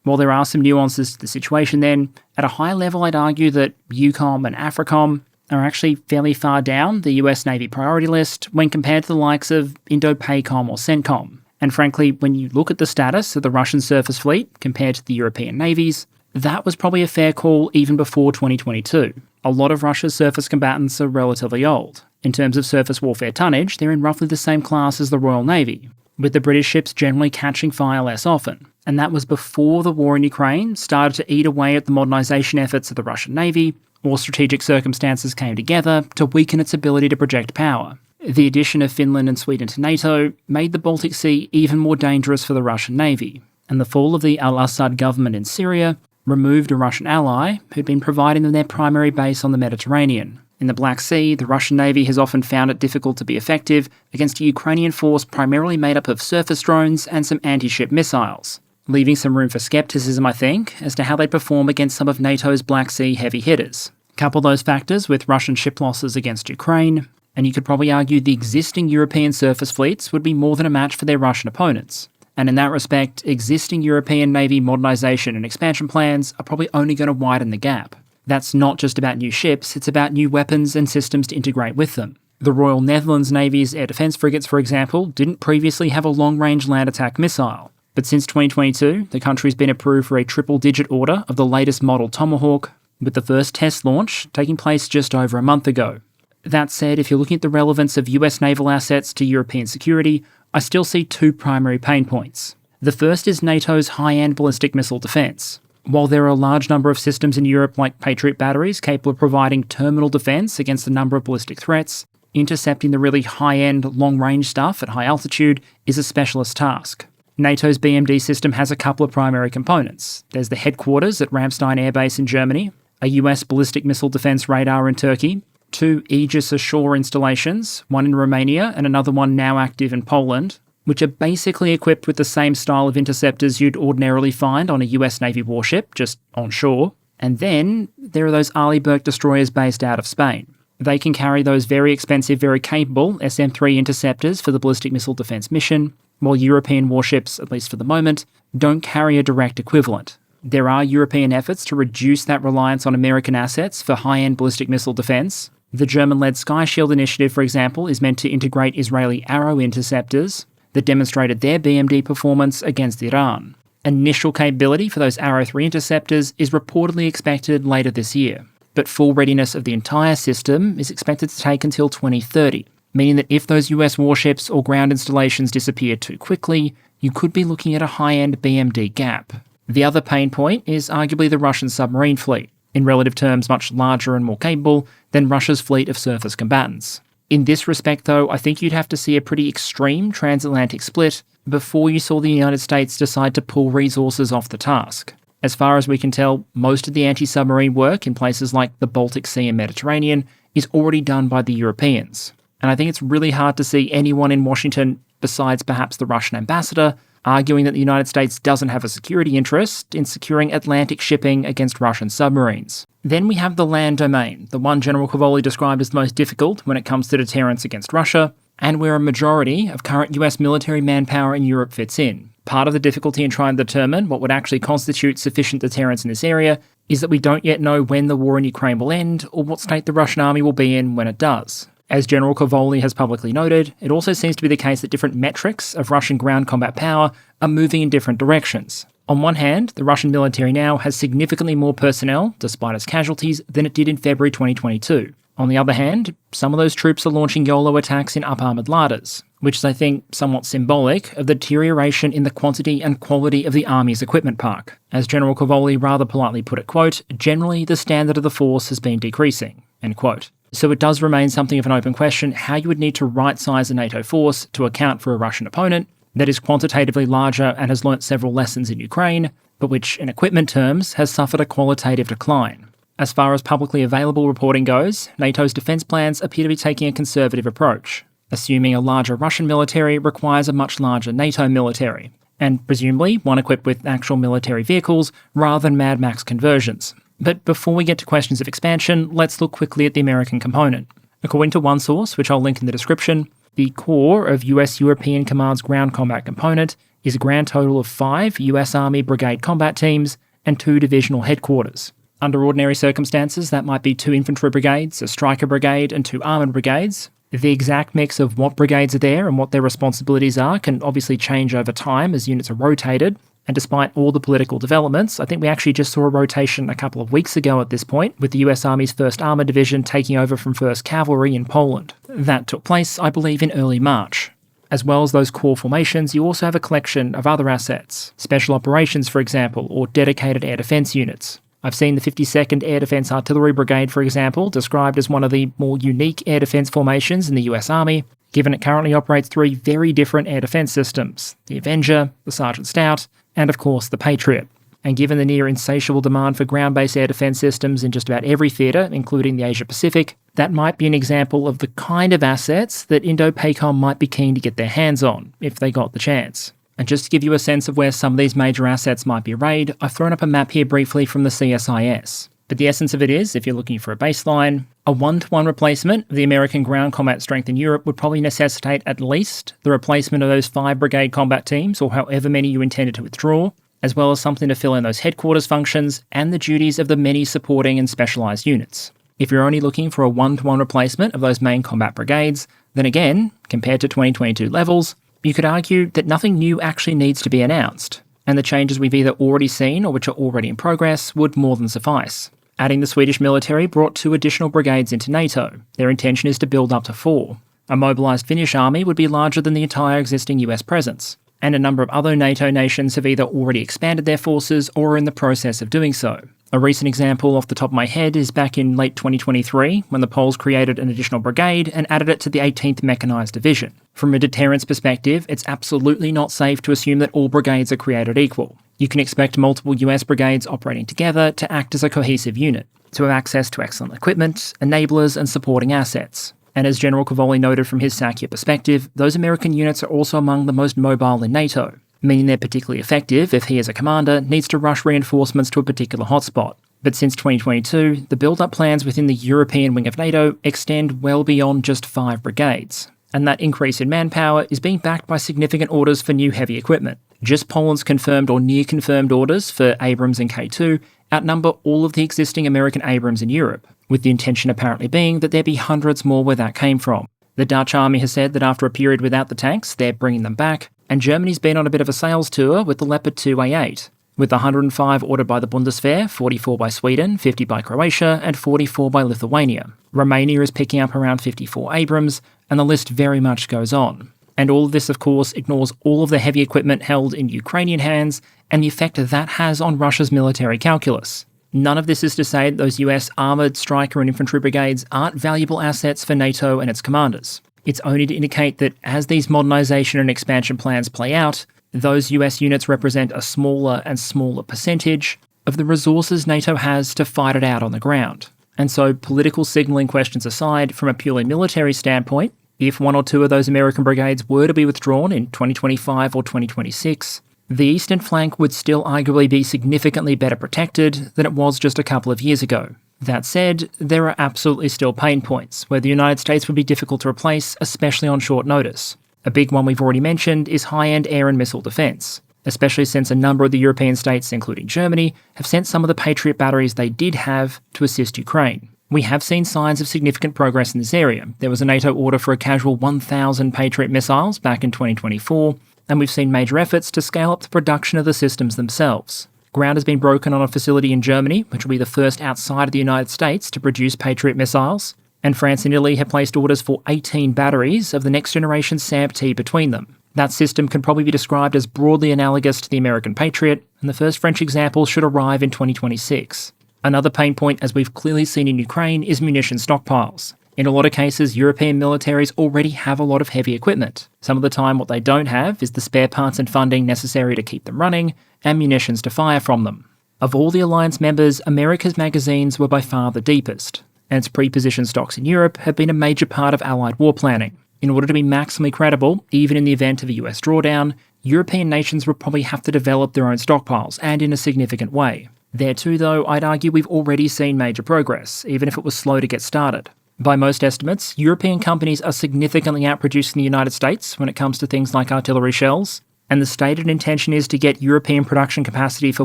While there are some nuances to the situation then, at a high level I'd argue that EUCOM and AFRICOM are actually fairly far down the US Navy priority list when compared to the likes of INDOPACOM or CENTCOM. And frankly, when you look at the status of the Russian surface fleet compared to the European navies, that was probably a fair call even before 2022. A lot of Russia's surface combatants are relatively old. In terms of surface warfare tonnage, they're in roughly the same class as the Royal Navy, with the British ships generally catching fire less often. And that was before the war in Ukraine started to eat away at the modernisation efforts of the Russian Navy, or strategic circumstances came together to weaken its ability to project power. The addition of Finland and Sweden to NATO made the Baltic Sea even more dangerous for the Russian Navy, and the fall of the al-Assad government in Syria removed a Russian ally who'd been providing them their primary base on the Mediterranean. In the Black Sea, the Russian Navy has often found it difficult to be effective against a Ukrainian force primarily made up of surface drones and some anti-ship missiles, leaving some room for scepticism, I think, as to how they perform against some of NATO's Black Sea heavy hitters. Couple those factors with Russian ship losses against Ukraine, and you could probably argue the existing European surface fleets would be more than a match for their Russian opponents. And in that respect, existing European Navy modernisation and expansion plans are probably only going to widen the gap. That's not just about new ships, it's about new weapons and systems to integrate with them. The Royal Netherlands Navy's air defence frigates, for example, didn't previously have a long-range land attack missile. But since 2022, the country's been approved for a triple-digit order of the latest model Tomahawk, with the first test launch taking place just over a month ago. That said, if you're looking at the relevance of US naval assets to European security, I still see 2 primary pain points. The first is NATO's high-end ballistic missile defence. While there are a large number of systems in Europe like Patriot batteries capable of providing terminal defence against a number of ballistic threats, intercepting the really high-end, long-range stuff at high altitude is a specialist task. NATO's BMD system has a couple of primary components. There's the headquarters at Ramstein Air Base in Germany, a US ballistic missile defence radar in Turkey, 2 Aegis ashore installations, one in Romania and another one now active in Poland, which are basically equipped with the same style of interceptors you'd ordinarily find on a US Navy warship, just on shore. And then there are those Arleigh destroyers based out of Spain. They can carry those very expensive, very capable SM-3 interceptors for the ballistic missile defence mission, while European warships, at least for the moment, don't carry a direct equivalent. There are European efforts to reduce that reliance on American assets for high-end ballistic missile defence. The German-led Sky Shield initiative, for example, is meant to integrate Israeli Arrow interceptors that demonstrated their BMD performance against Iran. Initial capability for those Arrow 3 interceptors is reportedly expected later this year, but full readiness of the entire system is expected to take until 2030. Meaning that if those US warships or ground installations disappear too quickly, you could be looking at a high-end BMD gap. The other pain point is arguably the Russian submarine fleet, in relative terms much larger and more capable than Russia's fleet of surface combatants. In this respect, though, I think you'd have to see a pretty extreme transatlantic split before you saw the United States decide to pull resources off the task. As far as we can tell, most of the anti-submarine work in places like the Baltic Sea and Mediterranean is already done by the Europeans. And I think it's really hard to see anyone in Washington, besides perhaps the Russian ambassador, arguing that the United States doesn't have a security interest in securing Atlantic shipping against Russian submarines. Then we have the land domain, the one General Cavoli described as the most difficult when it comes to deterrence against Russia, and where a majority of current US military manpower in Europe fits in. Part of the difficulty in trying to determine what would actually constitute sufficient deterrence in this area is that we don't yet know when the war in Ukraine will end or what state the Russian army will be in when it does. As General Cavoli has publicly noted, it also seems to be the case that different metrics of Russian ground combat power are moving in different directions. On one hand, the Russian military now has significantly more personnel, despite its casualties, than it did in February 2022. On the other hand, some of those troops are launching YOLO attacks in up-armoured larders, which is, I think, somewhat symbolic of the deterioration in the quantity and quality of the Army's equipment park. As General Cavoli rather politely put it, quote, generally the standard of the force has been decreasing, end quote. So it does remain something of an open question how you would need to right-size a NATO force to account for a Russian opponent that is quantitatively larger and has learnt several lessons in Ukraine, but which, in equipment terms, has suffered a qualitative decline. As far as publicly available reporting goes, NATO's defence plans appear to be taking a conservative approach, assuming a larger Russian military requires a much larger NATO military, and presumably one equipped with actual military vehicles rather than Mad Max conversions. But before we get to questions of expansion, let's look quickly at the American component. According to one source, which I'll link in the description, the core of US European Command's ground combat component is a grand total of 5 US Army brigade combat teams and 2 divisional headquarters. Under ordinary circumstances, that might be 2 infantry brigades, a striker brigade, and 2 armoured brigades. The exact mix of what brigades are there and what their responsibilities are can obviously change over time as units are rotated, and despite all the political developments, I think we actually just saw a rotation a couple of weeks ago at this point, with the US Army's 1st Armoured Division taking over from 1st Cavalry in Poland. That took place, I believe, in early March. As well as those core formations, you also have a collection of other assets, special operations, for example, or dedicated air defence units. I've seen the 52nd Air Defence Artillery Brigade, for example, described as one of the more unique air defence formations in the US Army, given it currently operates 3 very different air defence systems, the Avenger, the Sergeant Stout, and of course the Patriot. And given the near insatiable demand for ground-based air defence systems in just about every theatre, including the Asia-Pacific, that might be an example of the kind of assets that Indo-PACOM might be keen to get their hands on, if they got the chance. And just to give you a sense of where some of these major assets might be arrayed, I've thrown up a map here briefly from the CSIS. But the essence of it is, if you're looking for a baseline, a 1-to-1 replacement of the American ground combat strength in Europe would probably necessitate at least the replacement of those 5 brigade combat teams, or however many you intended to withdraw, as well as something to fill in those headquarters functions and the duties of the many supporting and specialised units. If you're only looking for a 1-to-1 replacement of those main combat brigades, then again, compared to 2022 levels, you could argue that nothing new actually needs to be announced, and the changes we've either already seen or which are already in progress would more than suffice. Adding the Swedish military brought 2 additional brigades into NATO. Their intention is to build up to 4. A mobilised Finnish army would be larger than the entire existing US presence, and a number of other NATO nations have either already expanded their forces or are in the process of doing so. A recent example off the top of my head is back in late 2023, when the Poles created an additional brigade and added it to the 18th Mechanised Division. From a deterrence perspective, it's absolutely not safe to assume that all brigades are created equal. You can expect multiple US brigades operating together to act as a cohesive unit, to have access to excellent equipment, enablers, and supporting assets. And as General Cavoli noted from his SACEUR perspective, those American units are also among the most mobile in NATO, meaning they're particularly effective if he as a commander needs to rush reinforcements to a particular hotspot. But since 2022, the build-up plans within the European wing of NATO extend well beyond just 5 brigades, and that increase in manpower is being backed by significant orders for new heavy equipment. Just Poland's confirmed or near-confirmed orders for Abrams and K2 outnumber all of the existing American Abrams in Europe, with the intention apparently being that there be hundreds more where that came from. The Dutch army has said that after a period without the tanks, they're bringing them back, and Germany's been on a bit of a sales tour with the Leopard 2A8, with 105 ordered by the Bundeswehr, 44 by Sweden, 50 by Croatia, and 44 by Lithuania. Romania is picking up around 54 Abrams, and the list very much goes on. And all of this, of course, ignores all of the heavy equipment held in Ukrainian hands and the effect that has on Russia's military calculus. None of this is to say that those US armoured, striker and infantry brigades aren't valuable assets for NATO and its commanders. It's only to indicate that as these modernisation and expansion plans play out, those US units represent a smaller and smaller percentage of the resources NATO has to fight it out on the ground. And so, political signalling questions aside, from a purely military standpoint, if 1 or 2 of those American brigades were to be withdrawn in 2025 or 2026, the eastern flank would still arguably be significantly better protected than it was just a couple of years ago. That said, there are absolutely still pain points where the United States would be difficult to replace, especially on short notice. A big one we've already mentioned is high-end air and missile defence, especially since a number of the European states, including Germany, have sent some of the Patriot batteries they did have to assist Ukraine. We have seen signs of significant progress in this area. There was a NATO order for a casual 1,000 Patriot missiles back in 2024, and we've seen major efforts to scale up the production of the systems themselves. Ground has been broken on a facility in Germany, which will be the first outside of the United States to produce Patriot missiles, and France and Italy have placed orders for 18 batteries of the next-generation SAMP-T between them. That system can probably be described as broadly analogous to the American Patriot, and the first French example should arrive in 2026. Another pain point, as we've clearly seen in Ukraine, is munition stockpiles. In a lot of cases, European militaries already have a lot of heavy equipment. Some of the time what they don't have is the spare parts and funding necessary to keep them running, and munitions to fire from them. Of all the alliance members, America's magazines were by far the deepest, and its pre-positioned stocks in Europe have been a major part of Allied war planning. In order to be maximally credible, even in the event of a US drawdown, European nations would probably have to develop their own stockpiles, and in a significant way. There too, though, I'd argue we've already seen major progress, even if it was slow to get started. By most estimates, European companies are significantly outproducing the United States when it comes to things like artillery shells, and the stated intention is to get European production capacity for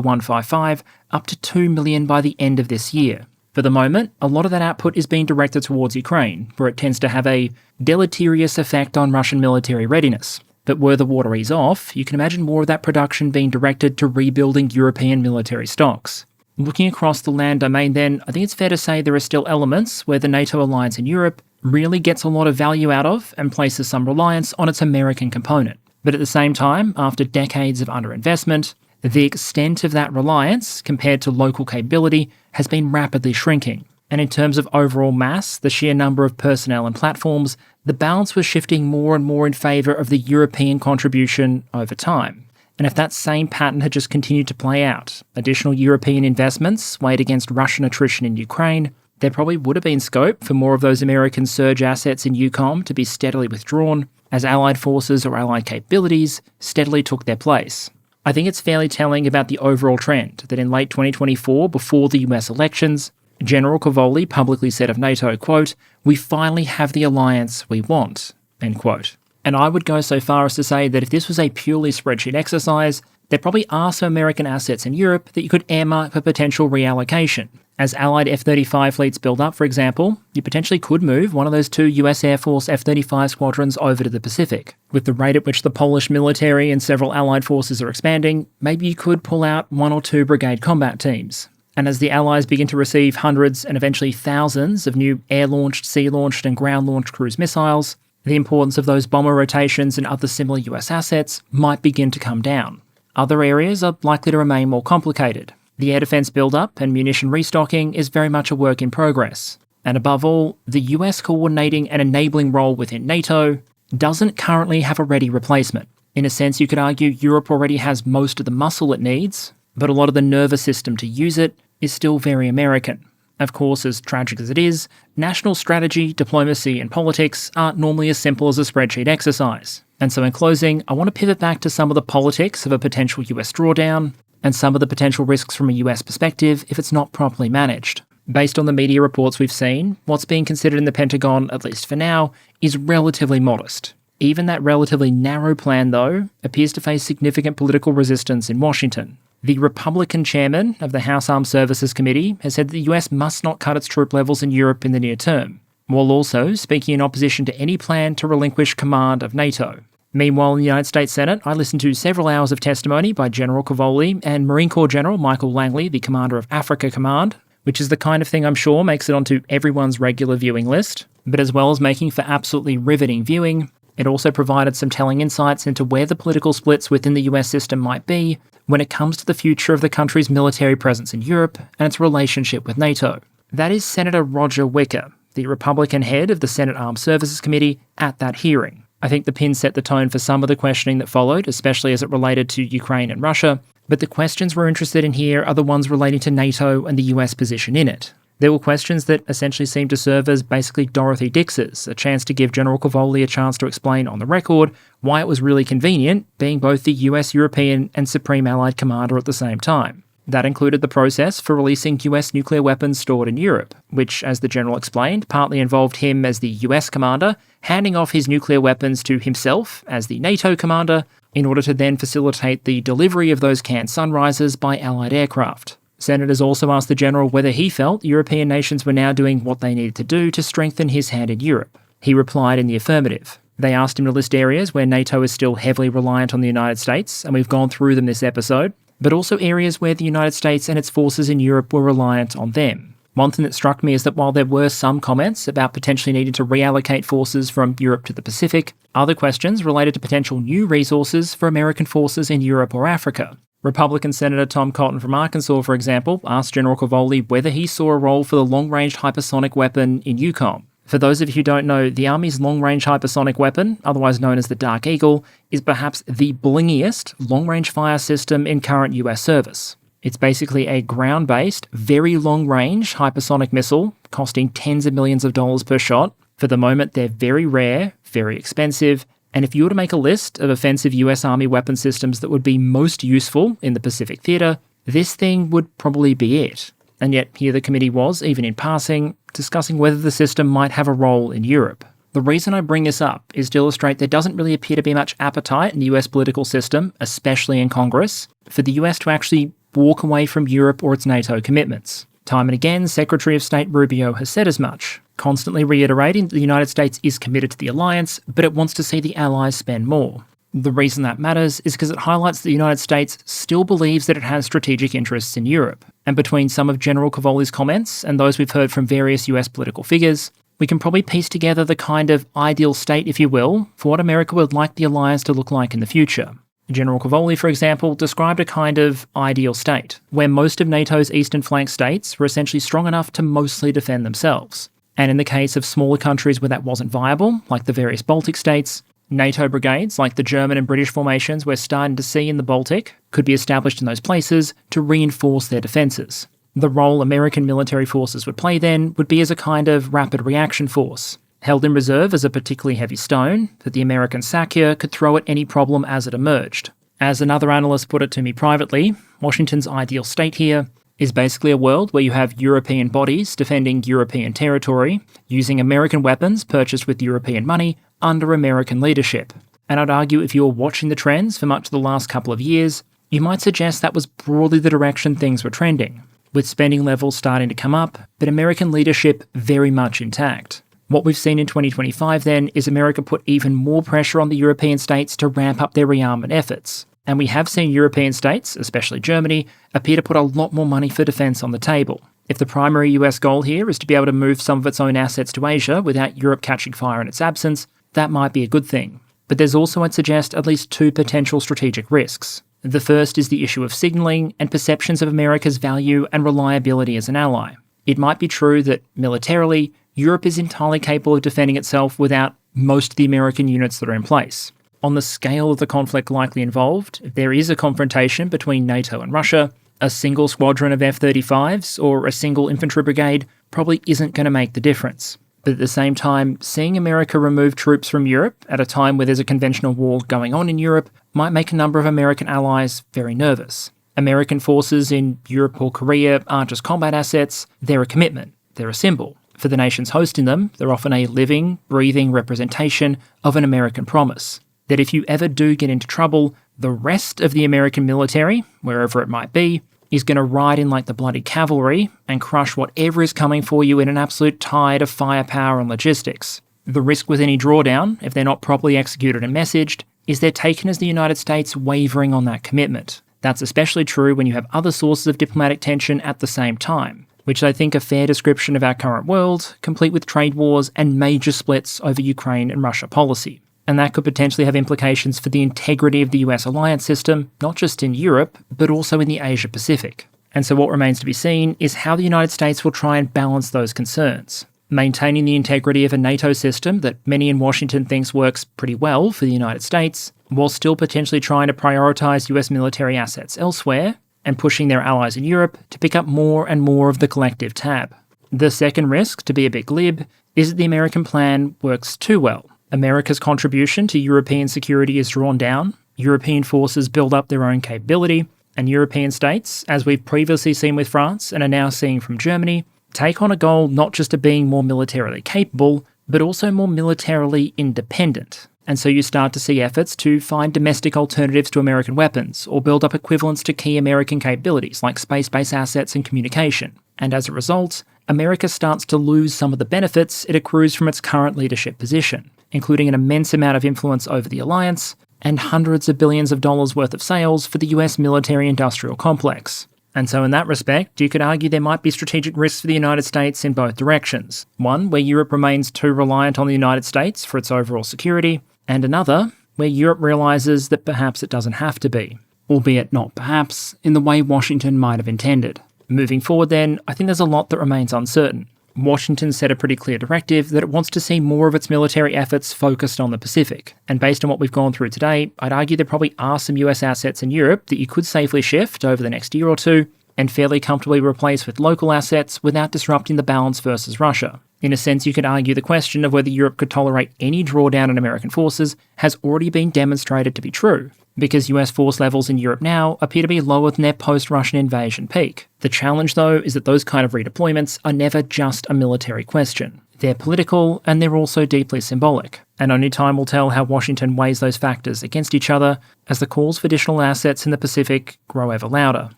155 up to 2 million by the end of this year. For the moment, a lot of that output is being directed towards Ukraine, where it tends to have a deleterious effect on Russian military readiness. But were the water ease off, you can imagine more of that production being directed to rebuilding European military stocks. Looking across the land domain then, I think it's fair to say there are still elements where the NATO alliance in Europe really gets a lot of value out of and places some reliance on its American component. But at the same time, after decades of underinvestment, the extent of that reliance compared to local capability has been rapidly shrinking. And in terms of overall mass, the sheer number of personnel and platforms, the balance was shifting more and more in favour of the European contribution over time. And if that same pattern had just continued to play out, additional European investments weighed against Russian attrition in Ukraine, there probably would have been scope for more of those American surge assets in EUCOM to be steadily withdrawn, as Allied forces or Allied capabilities steadily took their place. I think it's fairly telling about the overall trend that in late 2024, before the US elections, General Cavoli publicly said of NATO, quote, "We finally have the alliance we want," end quote. And I would go so far as to say that if this was a purely spreadsheet exercise, there probably are some American assets in Europe that you could earmark for potential reallocation. As Allied F-35 fleets build up, for example, you potentially could move one of those 2 US Air Force F-35 squadrons over to the Pacific. With the rate at which the Polish military and several Allied forces are expanding, maybe you could pull out 1 or 2 brigade combat teams. And as the Allies begin to receive hundreds and eventually thousands of new air-launched, sea-launched and ground-launched cruise missiles, the importance of those bomber rotations and other similar US assets might begin to come down. Other areas are likely to remain more complicated. The air defence build-up and munition restocking is very much a work in progress. And above all, the US coordinating and enabling role within NATO doesn't currently have a ready replacement. In a sense, you could argue Europe already has most of the muscle it needs, but a lot of the nervous system to use it is still very American. Of course, as tragic as it is, national strategy, diplomacy and politics aren't normally as simple as a spreadsheet exercise. And so in closing, I want to pivot back to some of the politics of a potential US drawdown and some of the potential risks from a US perspective if it's not properly managed. Based on the media reports we've seen, what's being considered in the Pentagon, at least for now, is relatively modest. Even that relatively narrow plan, though, appears to face significant political resistance in Washington. The Republican chairman of the House Armed Services Committee has said that the US must not cut its troop levels in Europe in the near term, while also speaking in opposition to any plan to relinquish command of NATO. Meanwhile, in the United States Senate, I listened to several hours of testimony by General Cavoli and Marine Corps General Michael Langley, the commander of Africa Command, which is the kind of thing I'm sure makes it onto everyone's regular viewing list. But as well as making for absolutely riveting viewing, it also provided some telling insights into where the political splits within the US system might be when it comes to the future of the country's military presence in Europe and its relationship with NATO. That is Senator Roger Wicker, the Republican head of the Senate Armed Services Committee, at that hearing. I think the pin set the tone for some of the questioning that followed, especially as it related to Ukraine and Russia, but the questions we're interested in here are the ones relating to NATO and the US position in it. There were questions that essentially seemed to serve as basically Dorothy Dix's, a chance to give General Cavoli a chance to explain on the record why it was really convenient being both the US, European and Supreme Allied Commander at the same time. That included the process for releasing US nuclear weapons stored in Europe, which, as the General explained, partly involved him as the US commander, handing off his nuclear weapons to himself as the NATO commander, in order to then facilitate the delivery of those canned sunrises by Allied aircraft. Senators also asked the General whether he felt European nations were now doing what they needed to do to strengthen his hand in Europe. He replied in the affirmative. They asked him to list areas where NATO is still heavily reliant on the United States, and we've gone through them this episode, but also areas where the United States and its forces in Europe were reliant on them. One thing that struck me is that while there were some comments about potentially needing to reallocate forces from Europe to the Pacific, other questions related to potential new resources for American forces in Europe or Africa. Republican Senator Tom Cotton from Arkansas, for example, asked General Cavoli whether he saw a role for the long-range hypersonic weapon in EUCOM. For those of you who don't know, the Army's long-range hypersonic weapon, otherwise known as the Dark Eagle, is perhaps the blingiest long-range fire system in current US service. It's basically a ground-based, very long-range hypersonic missile costing tens of millions of dollars per shot. For the moment, they're very rare, very expensive, and if you were to make a list of offensive US Army weapon systems that would be most useful in the Pacific theatre, this thing would probably be it. And yet here the committee was, even in passing, discussing whether the system might have a role in Europe. The reason I bring this up is to illustrate there doesn't really appear to be much appetite in the US political system, especially in Congress, for the US to actually walk away from Europe or its NATO commitments. Time and again, Secretary of State Rubio has said as much, constantly reiterating that the United States is committed to the alliance, but it wants to see the allies spend more. The reason that matters is because it highlights that the United States still believes that it has strategic interests in Europe. And between some of General Cavoli's comments and those we've heard from various US political figures, we can probably piece together the kind of ideal state, if you will, for what America would like the alliance to look like in the future. General Cavoli, for example, described a kind of ideal state, where most of NATO's eastern flank states were essentially strong enough to mostly defend themselves. And in the case of smaller countries where that wasn't viable, like the various Baltic states, NATO brigades, like the German and British formations we're starting to see in the Baltic, could be established in those places to reinforce their defences. The role American military forces would play then would be as a kind of rapid reaction force, held in reserve as a particularly heavy stone that the American SACEUR could throw at any problem as it emerged. As another analyst put it to me privately, Washington's ideal state here is basically a world where you have European bodies defending European territory, using American weapons purchased with European money under American leadership. And I'd argue if you were watching the trends for much of the last couple of years, you might suggest that was broadly the direction things were trending, with spending levels starting to come up, but American leadership very much intact. What we've seen in 2025 then is America put even more pressure on the European states to ramp up their rearmament efforts. And we have seen European states, especially Germany, appear to put a lot more money for defence on the table. If the primary US goal here is to be able to move some of its own assets to Asia without Europe catching fire in its absence, that might be a good thing. But there's also, I'd suggest, at least two potential strategic risks. The first is the issue of signalling and perceptions of America's value and reliability as an ally. It might be true that, militarily, Europe is entirely capable of defending itself without most of the American units that are in place. On the scale of the conflict likely involved, if there is a confrontation between NATO and Russia, a single squadron of F-35s or a single infantry brigade probably isn't going to make the difference. But at the same time, seeing America remove troops from Europe at a time where there's a conventional war going on in Europe might make a number of American allies very nervous. American forces in Europe or Korea aren't just combat assets, they're a commitment, they're a symbol. For the nations hosting them, they're often a living, breathing representation of an American promise. That if you ever do get into trouble, the rest of the American military, wherever it might be, is going to ride in like the bloody cavalry and crush whatever is coming for you in an absolute tide of firepower and logistics. The risk with any drawdown, if they're not properly executed and messaged, is they're taken as the United States wavering on that commitment. That's especially true when you have other sources of diplomatic tension at the same time, which I think a fair description of our current world, complete with trade wars and major splits over Ukraine and Russia policy. And that could potentially have implications for the integrity of the US alliance system, not just in Europe, but also in the Asia Pacific. And so what remains to be seen is how the United States will try and balance those concerns, maintaining the integrity of a NATO system that many in Washington thinks works pretty well for the United States, while still potentially trying to prioritise US military assets elsewhere, and pushing their allies in Europe to pick up more and more of the collective tab. The second risk, to be a bit glib, is that the American plan works too well. America's contribution to European security is drawn down, European forces build up their own capability, and European states, as we've previously seen with France and are now seeing from Germany, take on a goal not just of being more militarily capable, but also more militarily independent. And so you start to see efforts to find domestic alternatives to American weapons, or build up equivalents to key American capabilities like space-based assets and communication. And as a result, America starts to lose some of the benefits it accrues from its current leadership position, including an immense amount of influence over the alliance and hundreds of billions of dollars worth of sales for the US military-industrial complex. And so in that respect, you could argue there might be strategic risks for the United States in both directions. One, where Europe remains too reliant on the United States for its overall security, and another, where Europe realises that perhaps it doesn't have to be, albeit not perhaps, in the way Washington might have intended. Moving forward then, I think there's a lot that remains uncertain. Washington set a pretty clear directive that it wants to see more of its military efforts focused on the Pacific. And based on what we've gone through today, I'd argue there probably are some US assets in Europe that you could safely shift over the next year or two and fairly comfortably replace with local assets without disrupting the balance versus Russia. In a sense, you could argue the question of whether Europe could tolerate any drawdown in American forces has already been demonstrated to be true, because US force levels in Europe now appear to be lower than their post-Russian invasion peak. The challenge, though, is that those kind of redeployments are never just a military question. They're political, and they're also deeply symbolic. And only time will tell how Washington weighs those factors against each other as the calls for additional assets in the Pacific grow ever louder.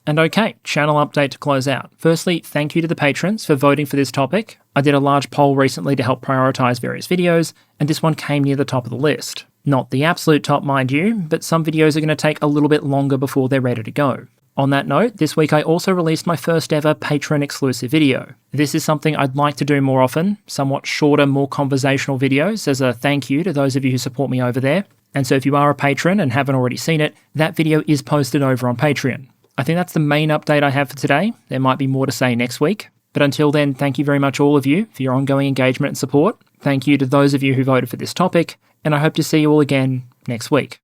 And okay, channel update to close out. Firstly, thank you to the patrons for voting for this topic. I did a large poll recently to help prioritise various videos, and this one came near the top of the list. Not the absolute top, mind you, but some videos are going to take a little bit longer before they're ready to go. On that note, this week I also released my first ever Patreon exclusive video. This is something I'd like to do more often, somewhat shorter, more conversational videos as a thank you to those of you who support me over there. And so if you are a patron and haven't already seen it, that video is posted over on Patreon. I think that's the main update I have for today. There might be more to say next week. But until then, thank you very much all of you for your ongoing engagement and support. Thank you to those of you who voted for this topic, and I hope to see you all again next week.